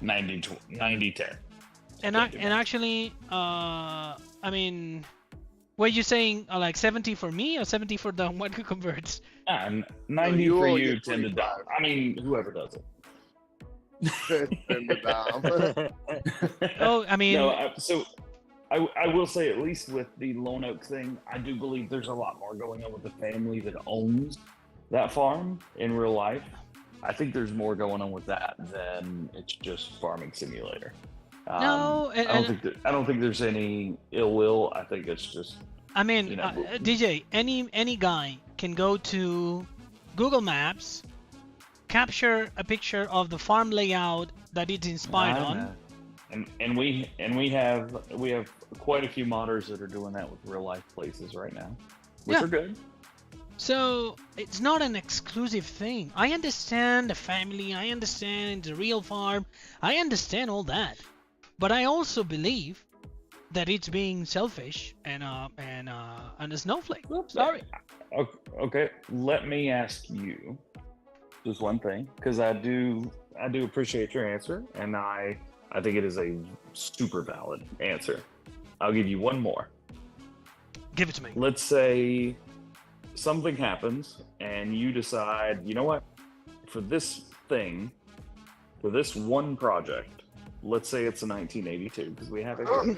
Speaker 7: 90-10.
Speaker 2: And actually, I mean, were you saying like 70 for me or 70 for the one who converts?
Speaker 7: 90 for you, 10 to Dom. I mean, whoever does it.
Speaker 4: 10 to Dom.
Speaker 2: Oh, I mean.
Speaker 7: No, so I will say, at least with the Lone Oak thing, I do believe there's a lot more going on with the family that owns that farm in real life. I think there's more going on with that than it's just farming simulator.
Speaker 2: No,
Speaker 7: I don't think there's any ill will. I think it's just.
Speaker 2: I mean, DJ, any guy can go to Google Maps, capture a picture of the farm layout that it's inspired on.
Speaker 7: And we have quite a few modders that are doing that with real life places right now, which are good.
Speaker 2: So it's not an exclusive thing. I understand the family. I understand the real farm. I understand all that. But I also believe that it's being selfish and a snowflake. Sorry.
Speaker 7: Okay, let me ask you just one thing, because I do appreciate your answer, and I think it is a super valid answer. I'll give you one more.
Speaker 2: Give it to me.
Speaker 7: Let's say something happens and you decide, you know what, for this thing, for this one project, let's say it's a 1982, because we have it here,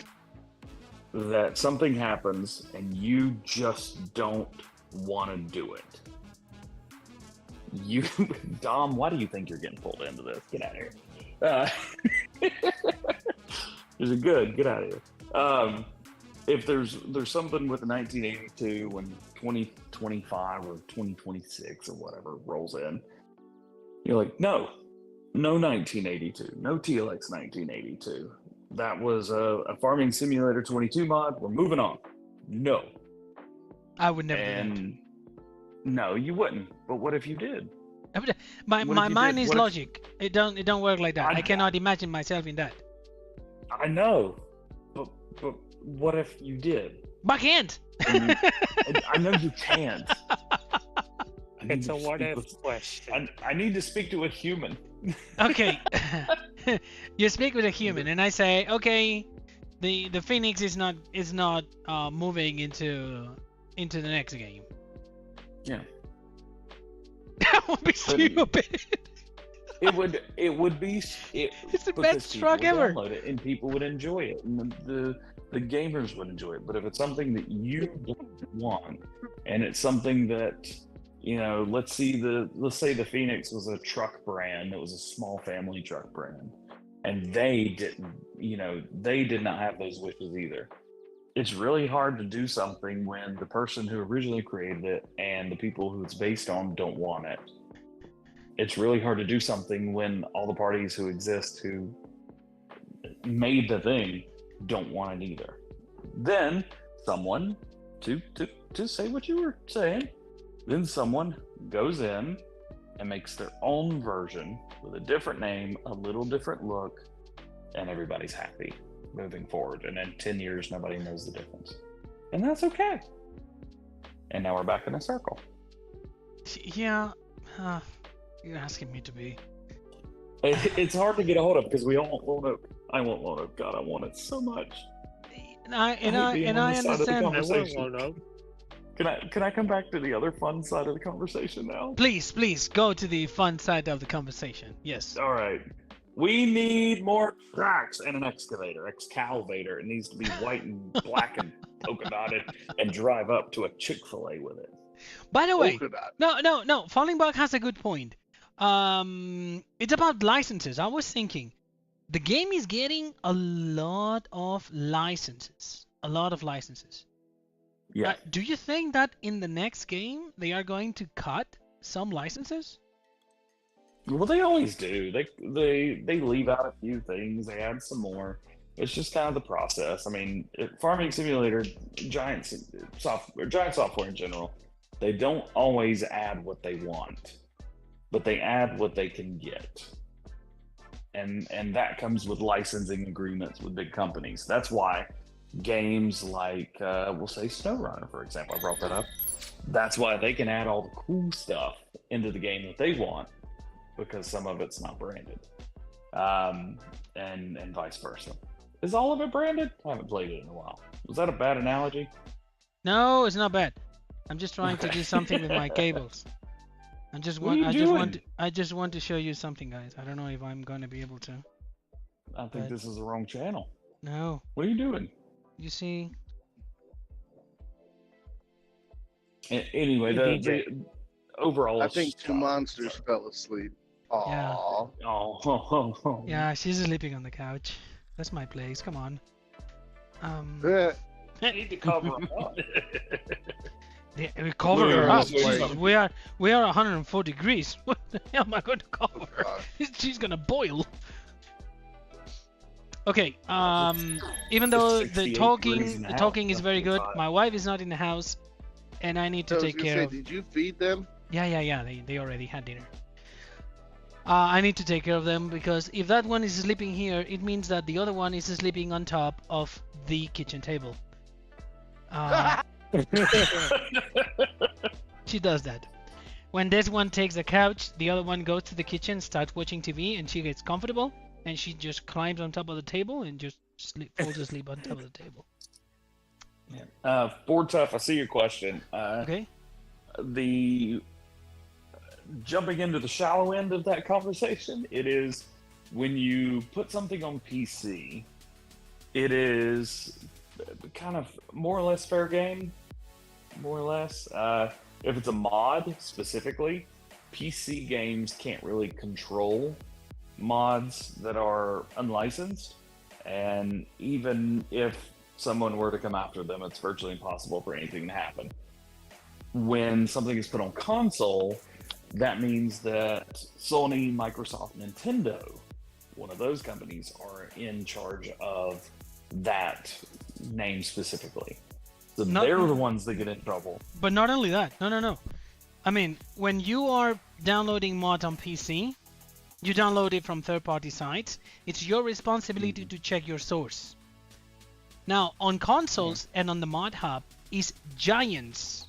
Speaker 7: that something happens and you just don't want to do it. Dom, why do you think you're getting pulled into this? Get out of here. Is it good? Get out of here. If there's something with the 1982 when 2025 or 2026 or whatever rolls in, you're like, no 1982, no TLX 1982. That was a Farming Simulator 22 mod. We're moving on. No.
Speaker 2: I would never do that.
Speaker 7: No, you wouldn't. But what if you did?
Speaker 2: My mind is logic. It don't work like that. I cannot imagine myself in that.
Speaker 7: I know, but what if you did?
Speaker 2: But I can't.
Speaker 7: I know you can't.
Speaker 8: It's a what if question.
Speaker 7: I need to speak to a human.
Speaker 2: Okay. You speak with a human, and I say, okay, the Phoenix is not moving into the next game.
Speaker 7: Yeah.
Speaker 2: That would be stupid.
Speaker 7: It would be.
Speaker 2: It's the
Speaker 7: because
Speaker 2: best
Speaker 7: people
Speaker 2: truck
Speaker 7: would
Speaker 2: ever.
Speaker 7: download it and people would enjoy it, and the gamers would enjoy it. But if it's something that you don't want, and it's something that, you know, let's say the Phoenix was a truck brand. It was a small family truck brand, and they did not have those wishes either. It's really hard to do something when the person who originally created it and the people who it's based on don't want it. It's really hard to do something when all the parties who exist who made the thing don't want it either. Then someone, to say what you were saying, then someone goes in and makes their own version with a different name, a little different look, and everybody's happy moving forward. And in 10 years, nobody knows the difference. And that's okay. And now we're back in a circle.
Speaker 2: Yeah. You're asking me to be.
Speaker 7: It's hard to get a hold of because we all won't oak. I won't want oak. God, I want it so much.
Speaker 2: And I understand.
Speaker 8: I won't know.
Speaker 7: Can I come back to the other fun side of the conversation now?
Speaker 2: Please go to the fun side of the conversation. Yes.
Speaker 7: All right. We need more tracks and an excavator. It needs to be white and black and polka dotted, and drive up to a Chick-fil-A with it.
Speaker 2: By the way, no. Falling Back has a good point. It's about licenses. I was thinking, the game is getting a lot of licenses.
Speaker 7: Yeah.
Speaker 2: Do you think that in the next game they are going to cut some licenses?
Speaker 7: Well, they always do. They leave out a few things. They add some more. It's just kind of the process. I mean, Farming Simulator, Giant Software in general, they don't always add what they want, but they add what they can get. And that comes with licensing agreements with big companies. That's why games like, we'll say SnowRunner, for example, I brought that up. That's why they can add all the cool stuff into the game that they want, because some of it's not branded. And vice versa. Is all of it branded? I haven't played it in a while. Was that a bad analogy?
Speaker 2: No, it's not bad. I'm just trying to do something with my cables. I just want to show you something, guys. I don't know if I'm going to be able to.
Speaker 7: I think this is the wrong channel.
Speaker 2: No.
Speaker 7: What are you doing?
Speaker 2: You see?
Speaker 7: Anyway, the overall.
Speaker 4: I think two monsters fell asleep. Aww.
Speaker 2: Yeah.
Speaker 7: Oh.
Speaker 2: Yeah, she's sleeping on the couch. That's my place. Come on.
Speaker 8: I need to cover up.
Speaker 2: Yeah, we cover her up. We are 104 degrees. What the hell am I going to cover her? She's gonna boil. Okay. Even though the talking is very good, my wife is not in the house, and I need to take care of.
Speaker 4: Did you feed them?
Speaker 2: Yeah. They already had dinner. I need to take care of them, because if that one is sleeping here, it means that the other one is sleeping on top of the kitchen table. She does that. When this one takes the couch, the other one goes to the kitchen, starts watching TV, and she gets comfortable, and she just climbs on top of the table and just falls asleep on top of the table.
Speaker 7: Yeah. Board Tough, I see your question.
Speaker 2: Okay.
Speaker 7: Jumping into the shallow end of that conversation, it is when you put something on PC, it is kind of more or less fair game, more or less. If it's a mod specifically, PC games can't really control mods that are unlicensed, and even if someone were to come after them, it's virtually impossible for anything to happen. When something is put on console, that means that Sony, Microsoft, Nintendo, one of those companies, are in charge of that name specifically. So they're the ones that get in trouble.
Speaker 2: But not only that. No. I mean, when you are downloading mods on PC, you download it from third-party sites. It's your responsibility to check your source. Now, on consoles and on the mod hub, is giants.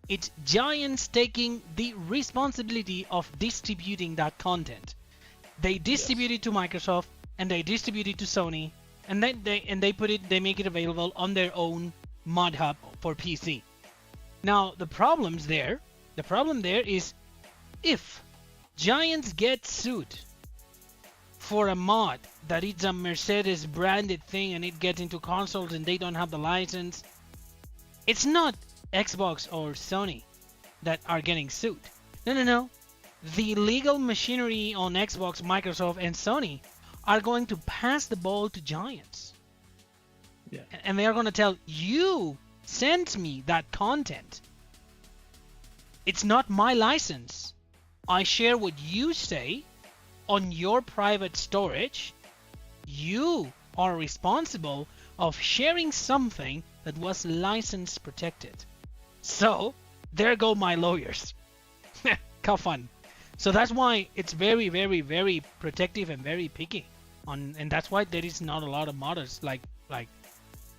Speaker 2: It's giants taking the responsibility of distributing that content. They distribute it to Microsoft, and they distribute it to Sony, and then they make it available on their own mod hub for PC. Now the problem there is if Giants get sued for a mod that it's a Mercedes branded thing and it gets into consoles and they don't have the license, it's not Xbox or Sony that are getting sued. No. The legal machinery on Xbox, Microsoft, and Sony are going to pass the ball to Giants.
Speaker 7: Yeah.
Speaker 2: And they are going to tell you, send me that content. It's not my license. I share what you say on your private storage. You are responsible of sharing something that was license protected. So there go my lawyers. Have fun. So that's why it's very, very, very protective and very picky. And that's why there is not a lot of modders. Like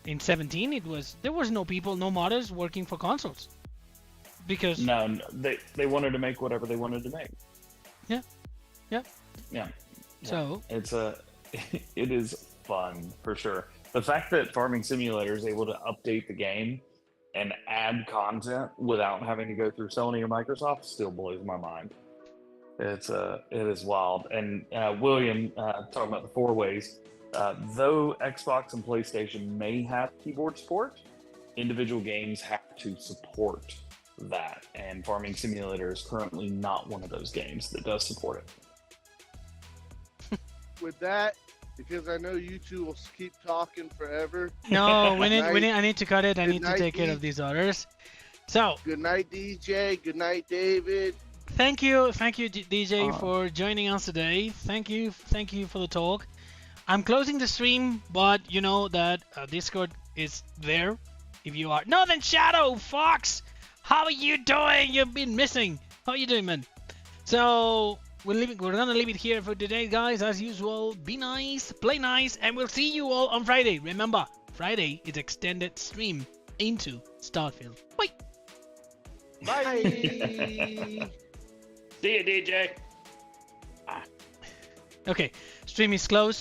Speaker 2: in 17, there was no modders working for consoles. Because
Speaker 7: they wanted to make whatever they wanted to make. Yeah.
Speaker 2: So
Speaker 7: it is fun for sure. The fact that Farming Simulator is able to update the game and add content without having to go through Sony or Microsoft still blows my mind. It is wild. And William, talking about the 4 ways, though Xbox and PlayStation may have keyboard support, individual games have to support that. And Farming Simulator is currently not one of those games that does support it.
Speaker 4: With that, because I know you two will keep talking forever.
Speaker 2: No, I need to cut it. I need to take care of these orders. So.
Speaker 4: Good night, DJ. Good night, David.
Speaker 2: Thank you, DJ, for joining us today. Thank you for the talk. I'm closing the stream, but you know that Discord is there. If you are Northern Shadow Fox, how are you doing? You've been missing. How are you doing, man? So we're gonna leave it here for today, guys. As usual, be nice, play nice, and we'll see you all on Friday. Remember, Friday is extended stream into Starfield. Bye.
Speaker 6: Bye. See you, DJ.
Speaker 2: Okay, stream is closed.